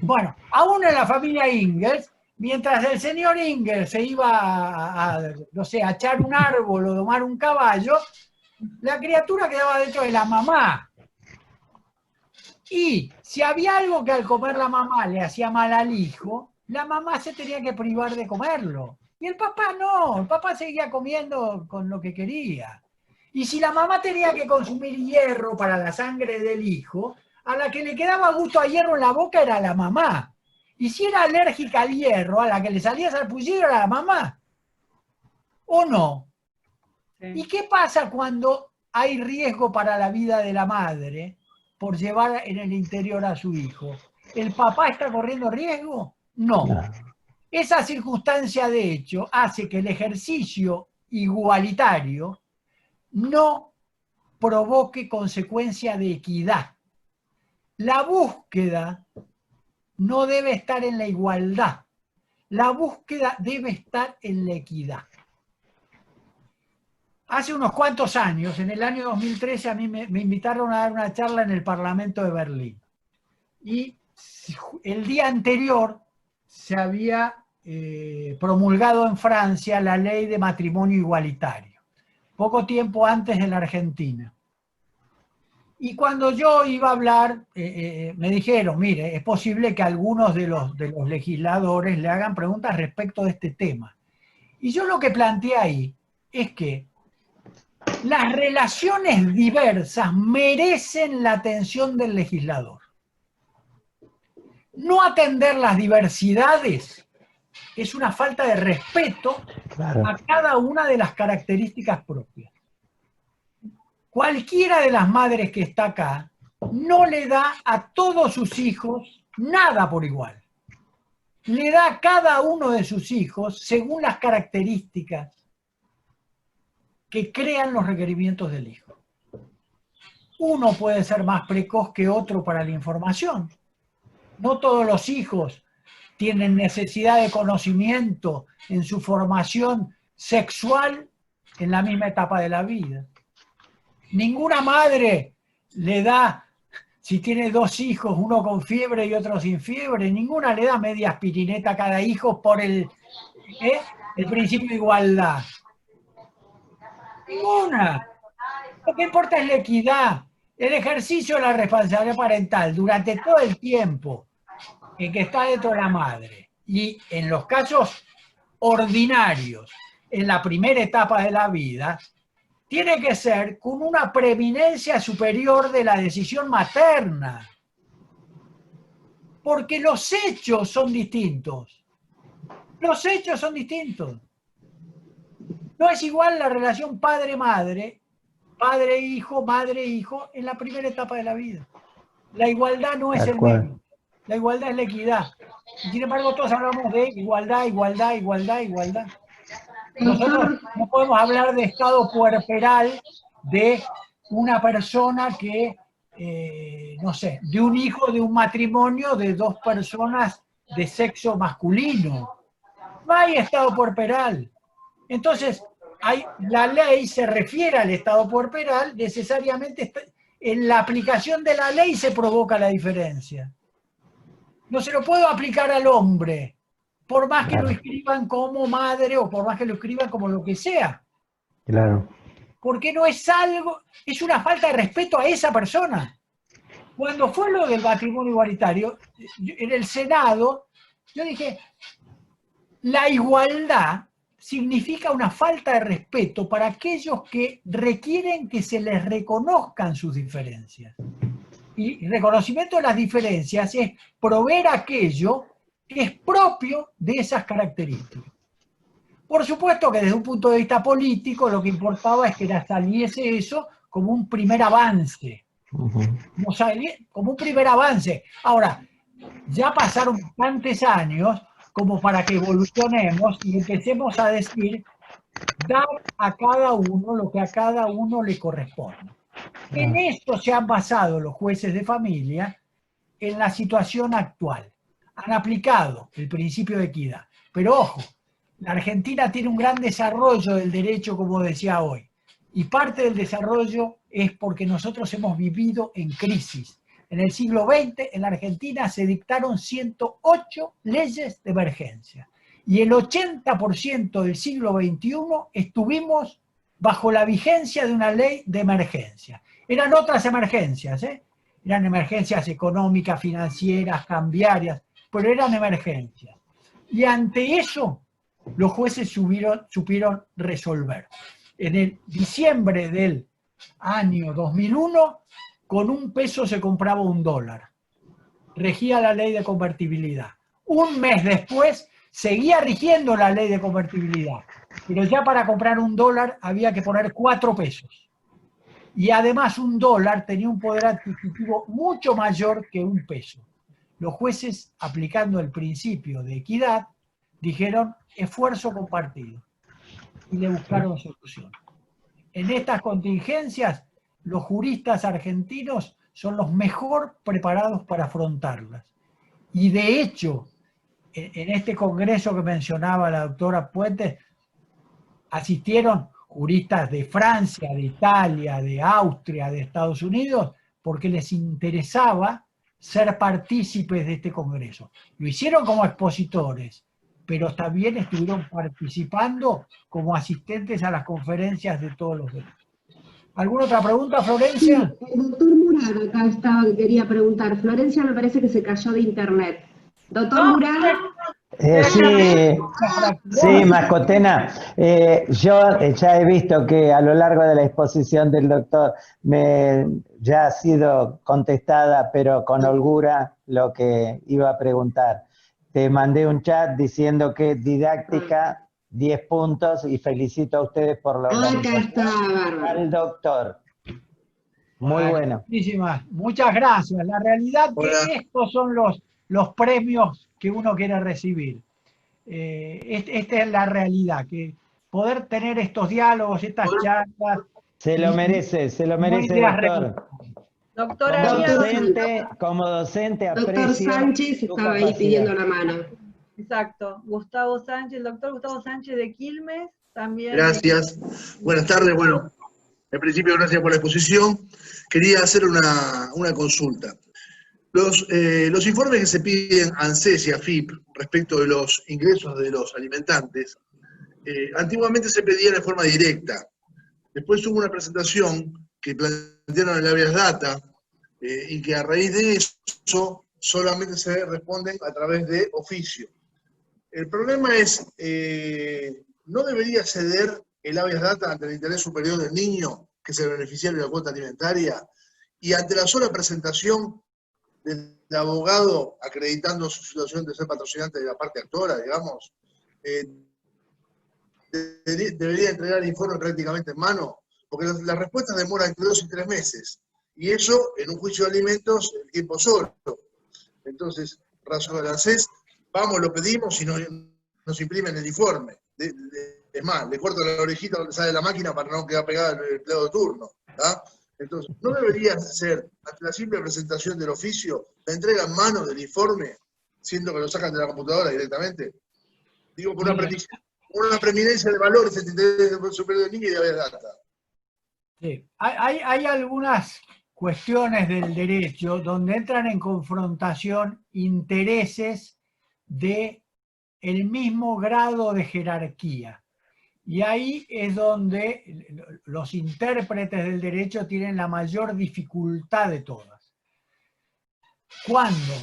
Bueno, aún en la familia Ingalls, mientras el señor Ingalls se iba no sé, a echar un árbol o domar un caballo, la criatura quedaba dentro de la mamá. Y si había algo que al comer la mamá le hacía mal al hijo, la mamá se tenía que privar de comerlo. Y el papá no, el papá seguía comiendo con lo que quería. Y si la mamá tenía que consumir hierro para la sangre del hijo, a la que le quedaba gusto a hierro en la boca era la mamá. Y si era alérgica al hierro, a la que le salía sarpullido era la mamá. ¿O no? Sí. ¿Y qué pasa cuando hay riesgo para la vida de la madre por llevar en el interior a su hijo? ¿El papá está corriendo riesgo? No. Esa circunstancia, de hecho, hace que el ejercicio igualitario no provoque consecuencia de equidad. La búsqueda no debe estar en la igualdad. La búsqueda debe estar en la equidad. Hace unos cuantos años, en el año 2013, a mí me invitaron a dar una charla en el Parlamento de Berlín. Y el día anterior se había promulgado en Francia la ley de matrimonio igualitario, poco tiempo antes en la Argentina. Y cuando yo iba a hablar, me dijeron, mire, es posible que algunos de los legisladores le hagan preguntas respecto de este tema. Y yo lo que planteé ahí es que las relaciones diversas merecen la atención del legislador. No atender las diversidades es una falta de respeto a cada una de las características propias. Cualquiera de las madres que está acá no le da a todos sus hijos nada por igual. Le da a cada uno de sus hijos según las características que crean los requerimientos del hijo. Uno puede ser más precoz que otro para la información. No todos los hijos tienen necesidad de conocimiento en su formación sexual en la misma etapa de la vida. Ninguna madre le da, si tiene dos hijos, uno con fiebre y otro sin fiebre, ninguna le da media aspirineta a cada hijo por el principio de igualdad. Ninguna. Lo que importa es la equidad, el ejercicio de la responsabilidad parental durante todo el tiempo en que está dentro de la madre. Y en los casos ordinarios, en la primera etapa de la vida, tiene que ser con una preeminencia superior de la decisión materna. Porque los hechos son distintos. Los hechos son distintos. No es igual la relación padre-madre, padre-hijo, madre-hijo, en la primera etapa de la vida. La igualdad no es el medio. La igualdad es la equidad. Y sin embargo, todos hablamos de igualdad, igualdad, igualdad, igualdad. Nosotros no podemos hablar de estado puerperal de una persona que, no sé, de un hijo de un matrimonio de dos personas de sexo masculino. No hay estado puerperal. Entonces, la ley se refiere al estado puerperal, necesariamente en la aplicación de la ley se provoca la diferencia. No se lo puedo aplicar al hombre, por más que lo escriban como madre o por más que lo escriban como lo que sea.
Claro.
Porque no es algo, es una falta de respeto a esa persona. Cuando fue lo del matrimonio igualitario, en el Senado, yo dije, la igualdad significa una falta de respeto para aquellos que requieren que se les reconozcan sus diferencias. Y reconocimiento de las diferencias es proveer aquello que es propio de esas características. Por supuesto que desde un punto de vista político lo que importaba es que saliese eso como un primer avance. Como un primer avance. Ahora, ya pasaron bastantes años como para que evolucionemos y empecemos a decir, dar a cada uno lo que a cada uno le corresponde. En esto se han basado los jueces de familia en la situación actual. Han aplicado el principio de equidad. Pero ojo, la Argentina tiene un gran desarrollo del derecho, como decía hoy. Y parte del desarrollo es porque nosotros hemos vivido en crisis. En el siglo XX, en la Argentina se dictaron 108 leyes de emergencia. Y el 80% del siglo XXI estuvimos bajo la vigencia de una ley de emergencia. Eran otras emergencias, eran emergencias económicas, financieras, cambiarias, pero eran emergencias. Y ante eso, los jueces supieron resolver. En el diciembre del año 2001, con $1 se compraba $1. Regía la ley de convertibilidad. Un mes después, seguía rigiendo la ley de convertibilidad. Pero ya para comprar $1 había que poner 4 pesos. Y además $1 tenía un poder adquisitivo mucho mayor que $1. Los jueces, aplicando el principio de equidad, dijeron esfuerzo compartido y le buscaron solución. En estas contingencias, los juristas argentinos son los mejor preparados para afrontarlas. Y de hecho, en este congreso que mencionaba la doctora Puentes, asistieron juristas de Francia, de Italia, de Austria, de Estados Unidos, porque les interesaba ser partícipes de este congreso. Lo hicieron como expositores, pero también estuvieron participando como asistentes a las conferencias de todos los demás. ¿Alguna otra pregunta, Florencia?
Sí, el doctor Murad acá estaba que quería preguntar. Florencia me parece que se cayó de internet. Doctor Murad.
Sí, Mascotena. Yo ya he visto que a lo largo de la exposición del doctor ya ha sido contestada, pero con holgura, lo que iba a preguntar. Te mandé un chat diciendo que didáctica, 10 puntos, y felicito a ustedes por la organización.
Acá está, bárbaro.
Al doctor. Muy bueno.
Muchísimas, muchas gracias. La realidad es que estos son los premios que uno quiere recibir. Esta es la realidad, que poder tener estos diálogos, estas charlas.
Se lo merece, doctor.
Doctora,
como docente aprecio.
Doctor Sánchez estaba ahí pidiendo la mano.
Exacto, Gustavo Sánchez, el doctor Gustavo Sánchez de Quilmes, también.
Gracias. Buenas tardes. Bueno, en principio, gracias por la exposición. Quería hacer una consulta. Los informes que se piden a ANSES y a FIP respecto de los ingresos de los alimentantes, antiguamente se pedían de forma directa. Después hubo una presentación que plantearon el habeas data y que a raíz de eso solamente se responden a través de oficio. El problema es, ¿no debería ceder el habeas data ante el interés superior del niño, que es el beneficiario de la cuota alimentaria, y ante la sola presentación del abogado acreditando su situación de ser patrocinante de la parte actora, digamos, debería entregar el informe prácticamente en mano? Porque las respuestas demoran entre 2 y 3 meses, y eso, en un juicio de alimentos, el tiempo solo. Entonces, razón del ANSES, vamos, lo pedimos y nos imprimen el informe. Es más, le corto la orejita donde sale la máquina para no quedar pegada el empleado de turno. ¿Tá? Entonces, ¿no debería ser, ante la simple presentación del oficio, la entrega en mano del informe, siendo que lo sacan de la computadora directamente? Digo, por una preeminencia de valores entre interés superior del niño y de haber data.
Sí. Hay algunas cuestiones del derecho donde entran en confrontación intereses de el mismo grado de jerarquía. Y ahí es donde los intérpretes del derecho tienen la mayor dificultad de todas. Cuando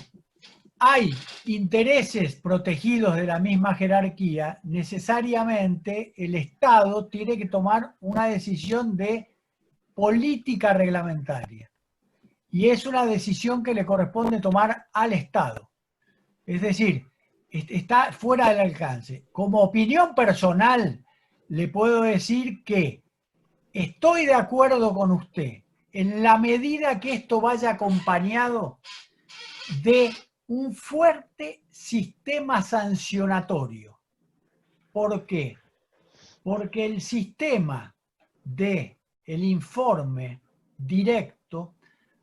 hay intereses protegidos de la misma jerarquía, necesariamente el Estado tiene que tomar una decisión de política reglamentaria. Y es una decisión que le corresponde tomar al Estado. Es decir, está fuera del alcance. Como opinión personal, le puedo decir que estoy de acuerdo con usted en la medida que esto vaya acompañado de un fuerte sistema sancionatorio. ¿Por qué? Porque el sistema del informe directo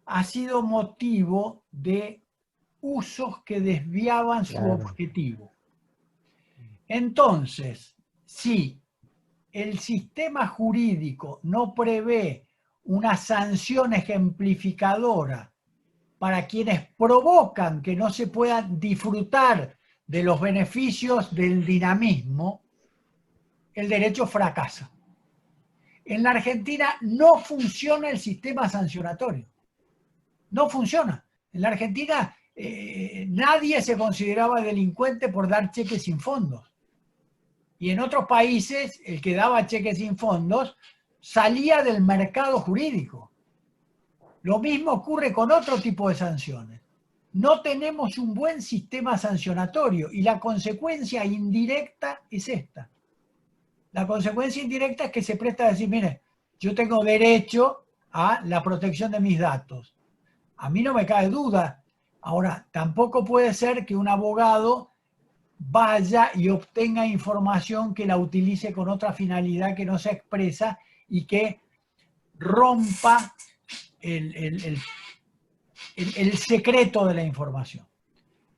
ha sido motivo de usos que desviaban su objetivo. Entonces, si el sistema jurídico no prevé una sanción ejemplificadora para quienes provocan que no se puedan disfrutar de los beneficios del dinamismo, el derecho fracasa. En la Argentina no funciona el sistema sancionatorio. No funciona. En la Argentina nadie se consideraba delincuente por dar cheques sin fondos. Y en otros países el que daba cheques sin fondos salía del mercado jurídico. Lo mismo ocurre con otro tipo de sanciones. No tenemos un buen sistema sancionatorio y la consecuencia indirecta es esta. La consecuencia indirecta es que se presta a decir, mire, yo tengo derecho a la protección de mis datos. A mí no me cabe duda. Ahora, tampoco puede ser que un abogado vaya y obtenga información que la utilice con otra finalidad que no se expresa y que rompa el secreto de la información.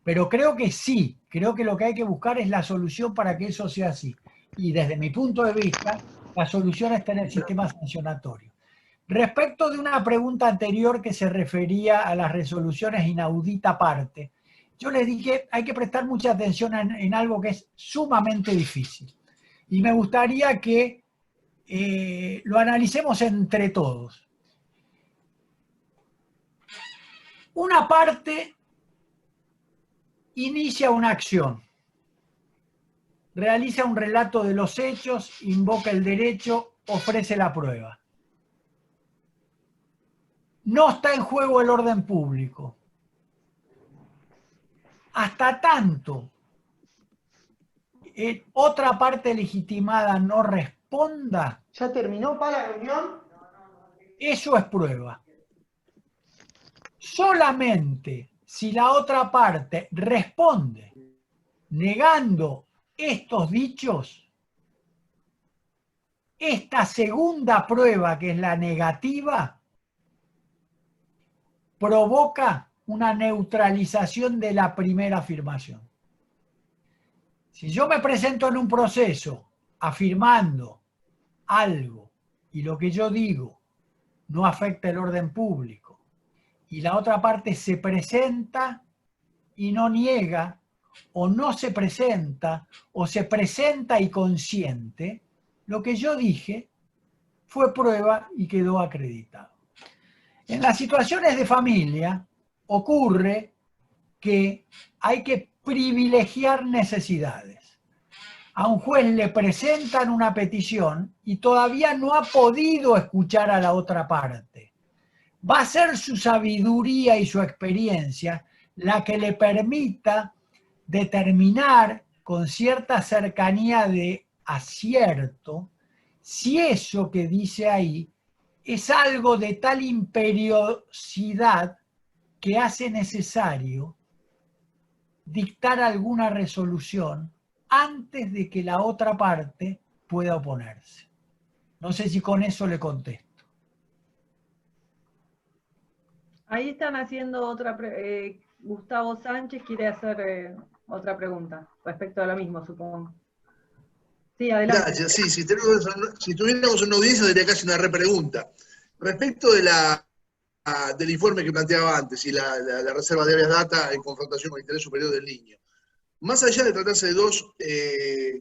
Pero creo que sí, creo que lo que hay que buscar es la solución para que eso sea así. Y desde mi punto de vista, la solución está en el sistema sancionatorio. Respecto de una pregunta anterior que se refería a las resoluciones inaudita parte, yo les dije, hay que prestar mucha atención en algo que es sumamente difícil. Y me gustaría que lo analicemos entre todos. Una parte inicia una acción, realiza un relato de los hechos, invoca el derecho, ofrece la prueba. No está en juego el orden público. Hasta tanto otra parte legitimada no responda.
¿Ya terminó para la reunión?
Eso es prueba. Solamente si la otra parte responde negando estos dichos, esta segunda prueba, que es la negativa, provoca una neutralización de la primera afirmación. Si yo me presento en un proceso afirmando algo y lo que yo digo no afecta el orden público y la otra parte se presenta y no niega, o no se presenta, o se presenta y consiente, lo que yo dije fue prueba y quedó acreditado. En las situaciones de familia ocurre que hay que privilegiar necesidades. A un juez le presentan una petición y todavía no ha podido escuchar a la otra parte. Va a ser su sabiduría y su experiencia la que le permita determinar con cierta cercanía de acierto si eso que dice ahí es algo de tal imperiosidad que hace necesario dictar alguna resolución antes de que la otra parte pueda oponerse. No sé si con eso le contesto.
Ahí están haciendo otra, Gustavo Sánchez quiere hacer otra pregunta, respecto a lo mismo, supongo. Sí, adelante.
Gracias, sí, si tuviéramos una audiencia sería casi una repregunta. Respecto del informe que planteaba antes y la reserva de habeas data en confrontación con el interés superior del niño, más allá de tratarse de dos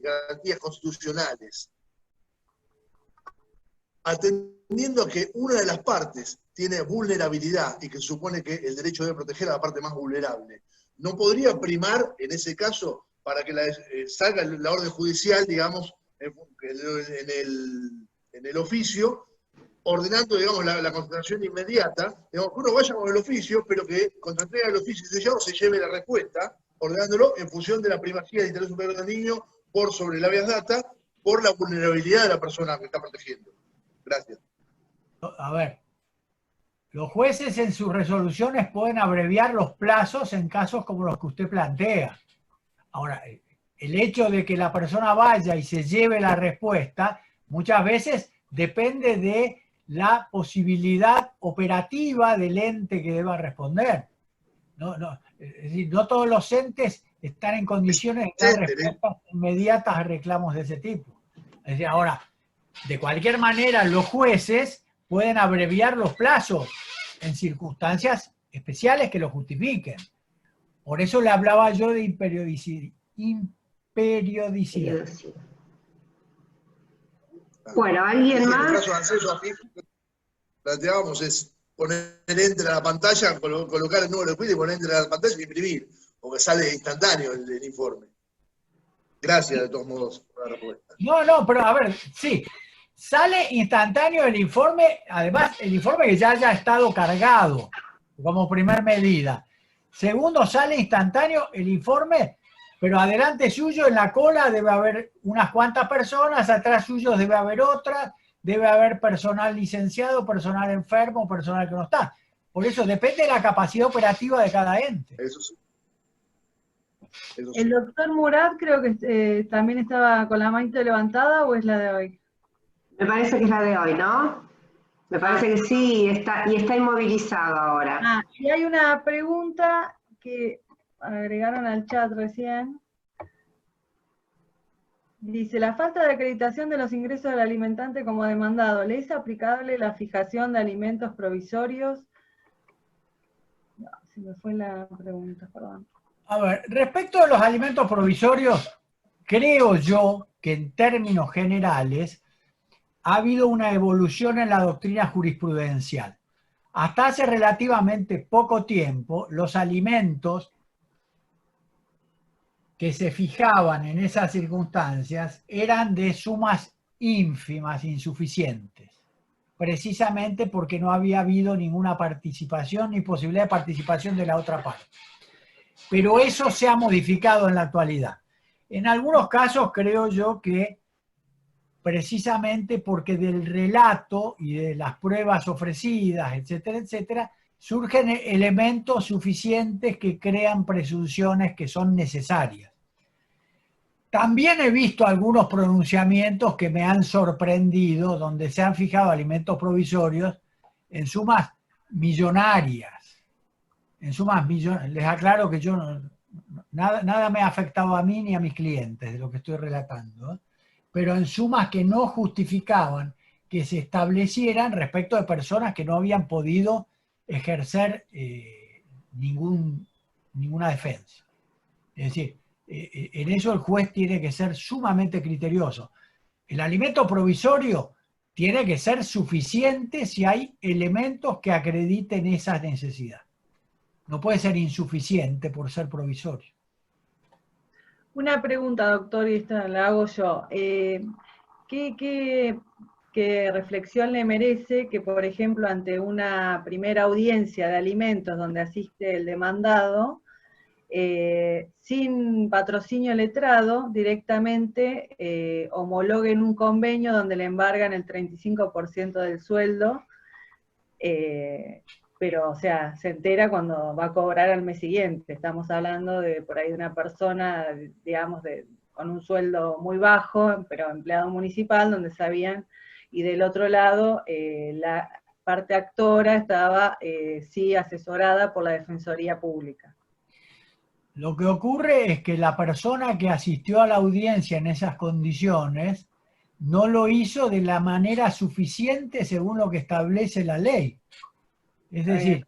garantías constitucionales, atendiendo a que una de las partes tiene vulnerabilidad y que supone que el derecho debe proteger a la parte más vulnerable, ¿no podría primar en ese caso para que salga la orden judicial, digamos, en el oficio, ordenando, digamos, la constatación inmediata, digamos, que uno vaya con el oficio, pero que contra entrega del oficio sellado se lleve la respuesta, ordenándolo en función de la primacía del interés superior del niño por sobre el habeas data, por la vulnerabilidad de la persona que está protegiendo? Gracias.
A ver, los jueces en sus resoluciones pueden abreviar los plazos en casos como los que usted plantea. Ahora, el hecho de que la persona vaya y se lleve la respuesta muchas veces depende de la posibilidad operativa del ente que deba responder. Es decir, no todos los entes están en condiciones de dar respuestas inmediatas a reclamos de ese tipo. Es decir, ahora, de cualquier manera, los jueces pueden abreviar los plazos en circunstancias especiales que lo justifiquen. Por eso le hablaba yo de imperiodicidad.
Bueno, ¿alguien
En
más?
el caso de acceso a FIP, planteábamos es poner enter a la pantalla, colocar el número de cuida y poner enter a la pantalla y imprimir, porque sale instantáneo el informe. Gracias, de todos modos, por la respuesta.
No, pero a ver, sí. Sale instantáneo el informe, además el informe que ya haya estado cargado como primer medida. Segundo, sale instantáneo el informe, pero adelante suyo en la cola debe haber unas cuantas personas, atrás suyo debe haber otras, debe haber personal licenciado, personal enfermo, personal que no está. Por eso depende de la capacidad operativa de cada ente.
Eso sí. Eso sí.
El doctor Murat creo que también estaba con la manita levantada, ¿o es la de hoy?
Me parece que es la de hoy, ¿no? Me parece que sí, está inmovilizado ahora.
Y hay una pregunta que agregaron al chat recién. Dice, la falta de acreditación de los ingresos del alimentante como demandado, ¿le es aplicable la fijación de alimentos provisorios? No, se me fue la pregunta, perdón.
A ver, respecto a los alimentos provisorios, creo yo que en términos generales ha habido una evolución en la doctrina jurisprudencial. Hasta hace relativamente poco tiempo, los alimentos que se fijaban en esas circunstancias eran de sumas ínfimas, insuficientes, precisamente porque no había habido ninguna participación ni posibilidad de participación de la otra parte. Pero eso se ha modificado en la actualidad. En algunos casos creo yo que precisamente porque del relato y de las pruebas ofrecidas, etcétera, etcétera, surgen elementos suficientes que crean presunciones que son necesarias. También he visto algunos pronunciamientos que me han sorprendido, donde se han fijado alimentos provisorios en sumas millonarias. Les aclaro que nada me ha afectado a mí ni a mis clientes de lo que estoy relatando, ¿eh? Pero en sumas que no justificaban que se establecieran respecto de personas que no habían podido ejercer ninguna defensa. Es decir, en eso el juez tiene que ser sumamente criterioso. El alimento provisorio tiene que ser suficiente si hay elementos que acrediten esa necesidad. No puede ser insuficiente por ser provisorio.
Una pregunta, doctor, y esta la hago yo. ¿Qué reflexión le merece que, por ejemplo, ante una primera audiencia de alimentos donde asiste el demandado, sin patrocinio letrado, directamente homologuen un convenio donde le embargan el 35% del sueldo pero, o sea, se entera cuando va a cobrar al mes siguiente. Estamos hablando de por ahí de una persona, digamos, con un sueldo muy bajo, pero empleado municipal, donde sabían, y del otro lado, la parte actora estaba, sí, asesorada por la Defensoría Pública.
Lo que ocurre es que la persona que asistió a la audiencia en esas condiciones no lo hizo de la manera suficiente según lo que establece la ley. Es decir,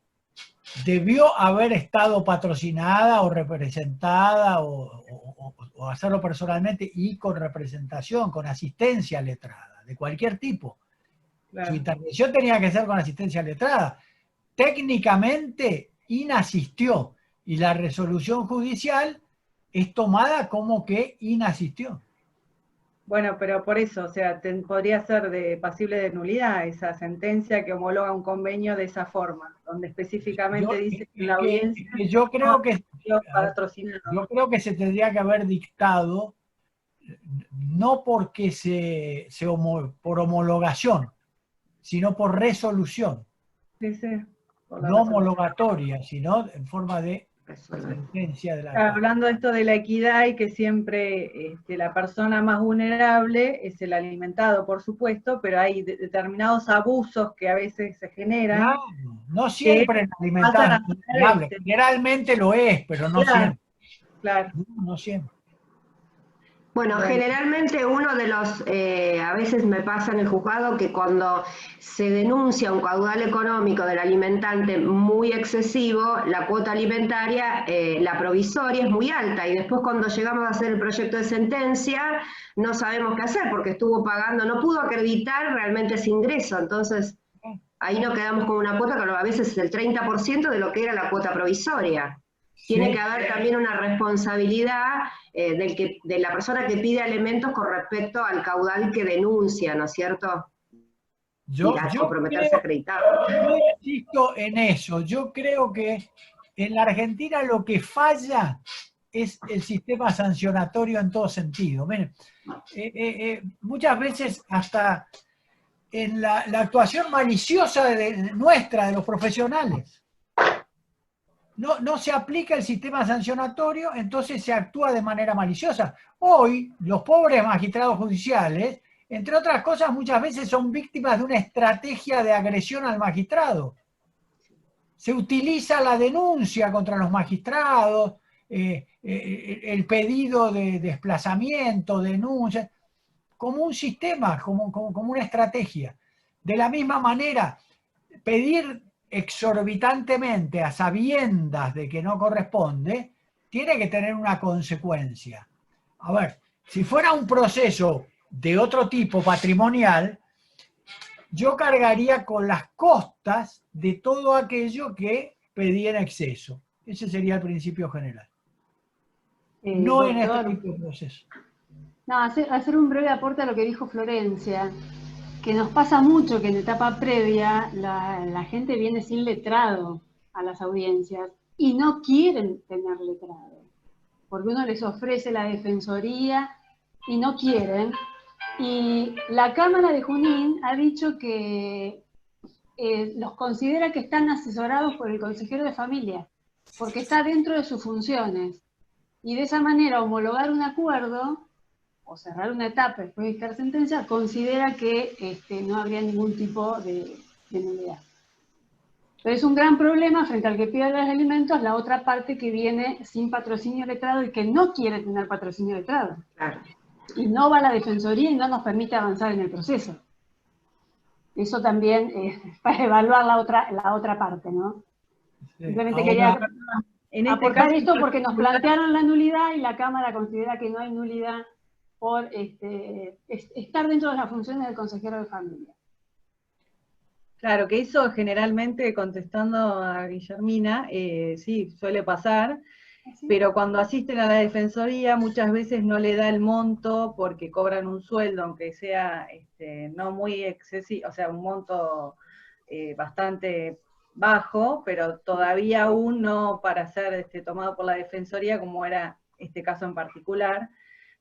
debió haber estado patrocinada o representada o hacerlo personalmente y con representación, con asistencia letrada, de cualquier tipo.
Claro.
Su intervención tenía que ser con asistencia letrada. Técnicamente inasistió y la resolución judicial es tomada como que inasistió.
Bueno, pero por eso, o sea, podría ser pasible de nulidad esa sentencia que homologa un convenio de esa forma, donde específicamente dice que la audiencia
yo creo que
patrocinado.
Yo creo que se tendría que haber dictado no porque por homologación, sino por resolución.
Sí, sí, por la
No
resolución.
homologatoria, sino en forma de sentencia de la Corte.
Hablando de esto de la equidad y que siempre la persona más vulnerable es el alimentado, por supuesto, pero hay determinados abusos que a veces se generan.
No siempre el alimentado es vulnerable. Generalmente lo es, pero no siempre.
Claro.
No siempre.
Bueno, generalmente uno de los, a veces me pasa en el juzgado que cuando se denuncia un caudal económico del alimentante muy excesivo, la cuota alimentaria, la provisoria es muy alta, y después cuando llegamos a hacer el proyecto de sentencia no sabemos qué hacer porque estuvo pagando, no pudo acreditar realmente ese ingreso, entonces ahí nos quedamos con una cuota que a veces es el 30% de lo que era la cuota provisoria. Tiene que haber también una responsabilidad de la persona que pide alimentos con respecto al caudal que denuncia, ¿no es cierto?
Yo
comprometerse a acreditar.
Yo insisto en eso. Yo creo que en la Argentina lo que falla es el sistema sancionatorio en todo sentido. Miren, muchas veces hasta en la actuación maliciosa nuestra, de los profesionales, no se aplica el sistema sancionatorio, entonces se actúa de manera maliciosa. Hoy, los pobres magistrados judiciales, entre otras cosas, muchas veces son víctimas de una estrategia de agresión al magistrado. Se utiliza la denuncia contra los magistrados, el pedido de desplazamiento, denuncia, como un sistema, como una estrategia. De la misma manera, pedir exorbitantemente a sabiendas de que no corresponde, tiene que tener una consecuencia. A ver, si fuera un proceso de otro tipo, patrimonial, yo cargaría con las costas de todo aquello que pedí en exceso. Ese sería el principio general. No en este tipo de proceso.
No, hacer un breve aporte a lo que dijo Florencia, que nos pasa mucho que en etapa previa la gente viene sin letrado a las audiencias y no quieren tener letrado, porque uno les ofrece la defensoría y no quieren. Y la Cámara de Junín ha dicho que los considera que están asesorados por el consejero de familia, porque está dentro de sus funciones. Y de esa manera homologar un acuerdo o cerrar una etapa después de dictar sentencia, considera que no habría ningún tipo de nulidad. Pero es un gran problema frente al que pide los alimentos la otra parte que viene sin patrocinio letrado y que no quiere tener patrocinio letrado.
Claro.
Y no va a la defensoría y no nos permite avanzar en el proceso. Eso también para evaluar la otra parte, ¿no?
Sí.
Simplemente quería aportar esto porque nos plantearon la nulidad y la Cámara considera que no hay nulidad por estar dentro de las funciones del consejero de familia.
Claro, que eso generalmente, contestando a Guillermina, sí, suele pasar, ¿sí? Pero cuando asisten a la defensoría muchas veces no le da el monto porque cobran un sueldo, aunque sea no muy excesivo, o sea, un monto bastante bajo, pero todavía aún no para ser tomado por la defensoría, como era este caso en particular.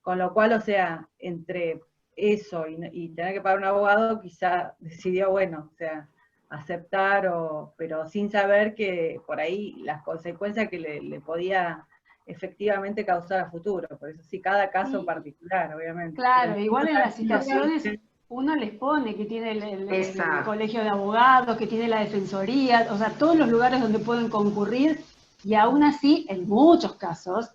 Con lo cual, o sea, entre eso y tener que pagar un abogado, quizá decidió, bueno, o sea, aceptar, pero sin saber que por ahí las consecuencias que le podía efectivamente causar a futuro. Por eso sí, cada caso particular, obviamente.
Claro, igual en las citaciones uno les pone que tiene el colegio de abogados, que tiene la defensoría, o sea, todos los lugares donde pueden concurrir, y aún así, en muchos casos,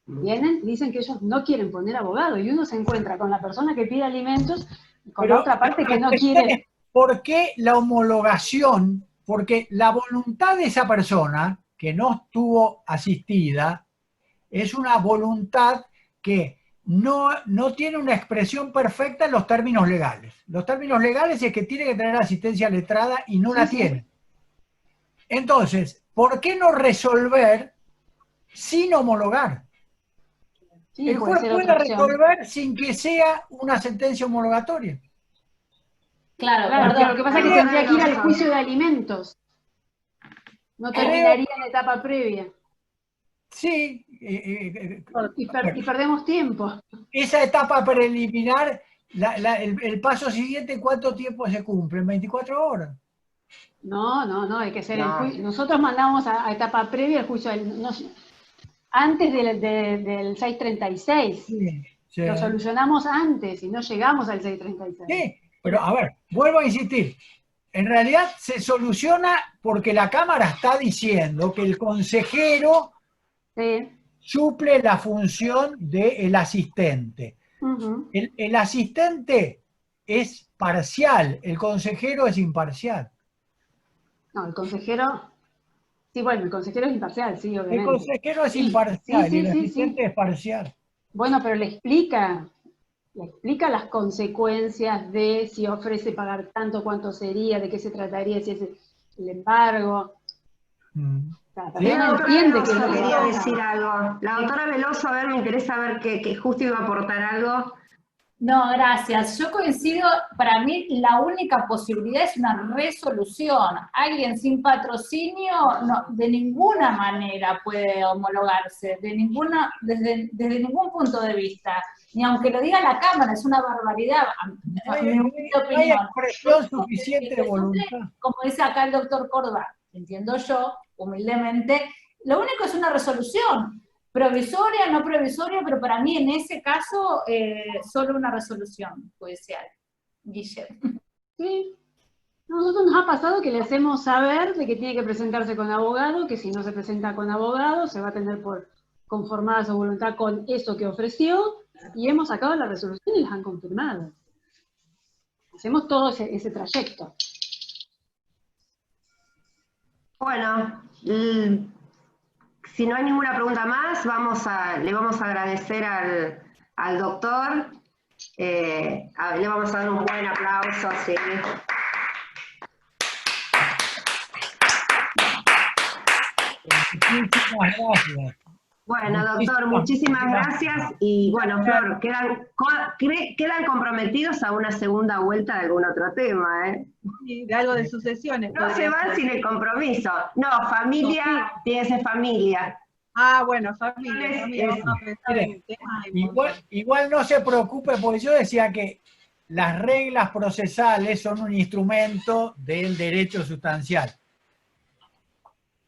vienen, dicen que ellos no quieren poner abogado, y uno se encuentra con la persona que pide alimentos y con la otra parte que no quiere.
¿Por qué la homologación? Porque la voluntad de esa persona que no estuvo asistida es una voluntad que no tiene una expresión perfecta en los términos legales. Los términos legales es que tiene que tener asistencia letrada y no la tiene. Entonces, ¿por qué no resolver sin homologar?
Sí,
el juez puede resolver sin que sea una sentencia homologatoria.
Claro,
pero lo que pasa es que tendría que ir al juicio de alimentos. No terminaría en la etapa previa.
Sí.
Y perdemos tiempo.
Esa etapa preliminar, el paso siguiente, ¿cuánto tiempo se cumple? ¿En 24 horas?
No, hay que hacer el juicio. Nosotros mandamos a etapa previa el juicio antes del 636.
Sí.
Lo solucionamos antes y no llegamos al 636.
Sí, pero a ver, vuelvo a insistir. En realidad se soluciona porque la Cámara está diciendo que el consejero suple la función del asistente. El asistente es parcial, el consejero es imparcial.
No, el consejero... Sí, bueno, el consejero es imparcial, sí, obviamente.
El consejero es imparcial y el asistente es parcial.
Bueno, pero le explica las consecuencias de si ofrece pagar tanto, cuánto sería, de qué se trataría, si es el embargo.
También entiende que no quería decir algo. La doctora Veloso, a ver, me interesa ver que justo iba a aportar algo.
No, gracias. Yo coincido, para mí la única posibilidad es una resolución. Alguien sin patrocinio de ninguna manera puede homologarse, desde ningún punto de vista. Ni aunque lo diga la Cámara, es una barbaridad.
No hay expresión suficiente de voluntad.
Como dice acá el doctor Córdoba, entiendo yo, humildemente, lo único es una resolución. Provisoria, no provisoria, pero para mí en ese caso solo una resolución judicial. Guillermo.
Sí. A nosotros nos ha pasado que le hacemos saber de que tiene que presentarse con abogado, que si no se presenta con abogado se va a tener por conformada su voluntad con eso que ofreció, y hemos sacado la resolución y las han confirmado. Hacemos todo ese trayecto.
Bueno, si no hay ninguna pregunta más, le vamos a agradecer al doctor. Le vamos a dar un buen aplauso. Sí.
Muchísimas gracias.
Bueno, doctor, muchísimas gracias. Y bueno, Flor, quedan comprometidos a una segunda vuelta de algún otro tema, ¿eh?
Sí, de algo de sucesiones.
No se van sin el compromiso. No, familia, tiene que ser familia.
Ah, bueno, familia.
Igual no se preocupe, porque yo decía que las reglas procesales son un instrumento del derecho sustancial.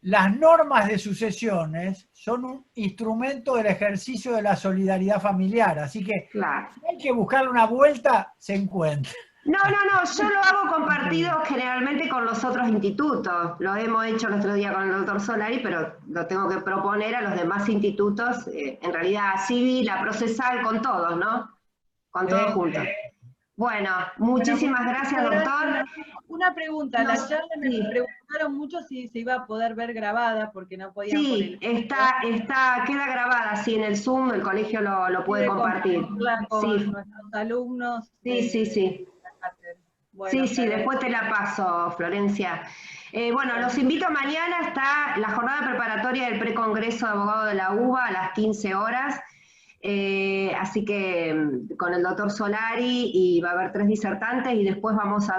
Las normas de sucesiones son un instrumento del ejercicio de la solidaridad familiar, así que si hay que buscarle una vuelta, se encuentra.
No, yo lo hago compartido generalmente con los otros institutos. Lo hemos hecho el otro día con el doctor Solari, pero lo tengo que proponer a los demás institutos, en realidad civil, la procesal, con todos, ¿no? Con todos juntos. Bueno, muchísimas gracias, doctor.
Una pregunta, la charla me preguntaron mucho si se iba a poder ver grabada, porque no podían
poner. Sí, queda grabada, sí, en el Zoom, el colegio lo puede compartir.
Con nuestros alumnos.
Sí. Bueno, sí, después te la paso, Florencia. Bueno, los invito, mañana está la jornada preparatoria del precongreso de abogados de la UBA a las 15 horas. Así que con el doctor Solari, y va a haber 3 disertantes, y después vamos a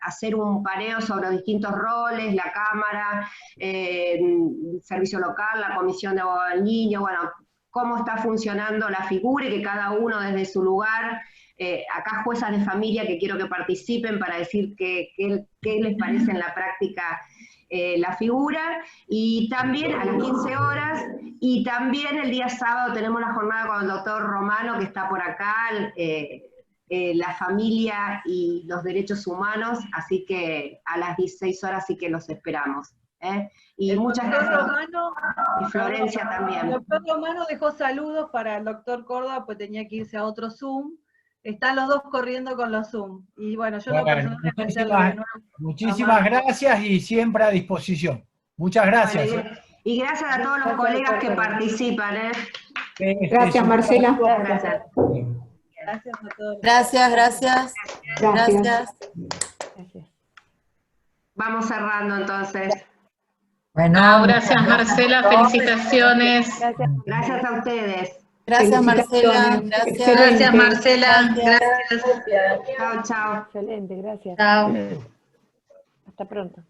hacer un paneo sobre los distintos roles, la Cámara, Servicio Local, la Comisión de Abogados del Niño, bueno, cómo está funcionando la figura y que cada uno desde su lugar acá juezas de familia que quiero que participen para decir qué les parece en la práctica la figura, y también a las 15 horas, y también el día sábado tenemos la jornada con el doctor Romano, que está por acá, la familia y los derechos humanos, así que a las 16 horas sí que los esperamos. Y muchas gracias.
Romano,
y Florencia también.
El doctor Romano dejó saludos para el doctor Córdoba, pues tenía que irse a otro Zoom. Están los dos corriendo con los Zoom. Y bueno, yo
muchísimas gracias y siempre a disposición. Muchas gracias.
Bueno, y gracias a todos los colegas que participan.
Gracias, Marcela.
Gracias.
Gracias a todos.
Gracias.
Vamos cerrando entonces.
Bueno, gracias Marcela, felicitaciones.
Gracias a ustedes.
Gracias, Marcela.
Gracias Marcela. Gracias.
Chao, chao.
Excelente, gracias.
Chao.
Hasta pronto.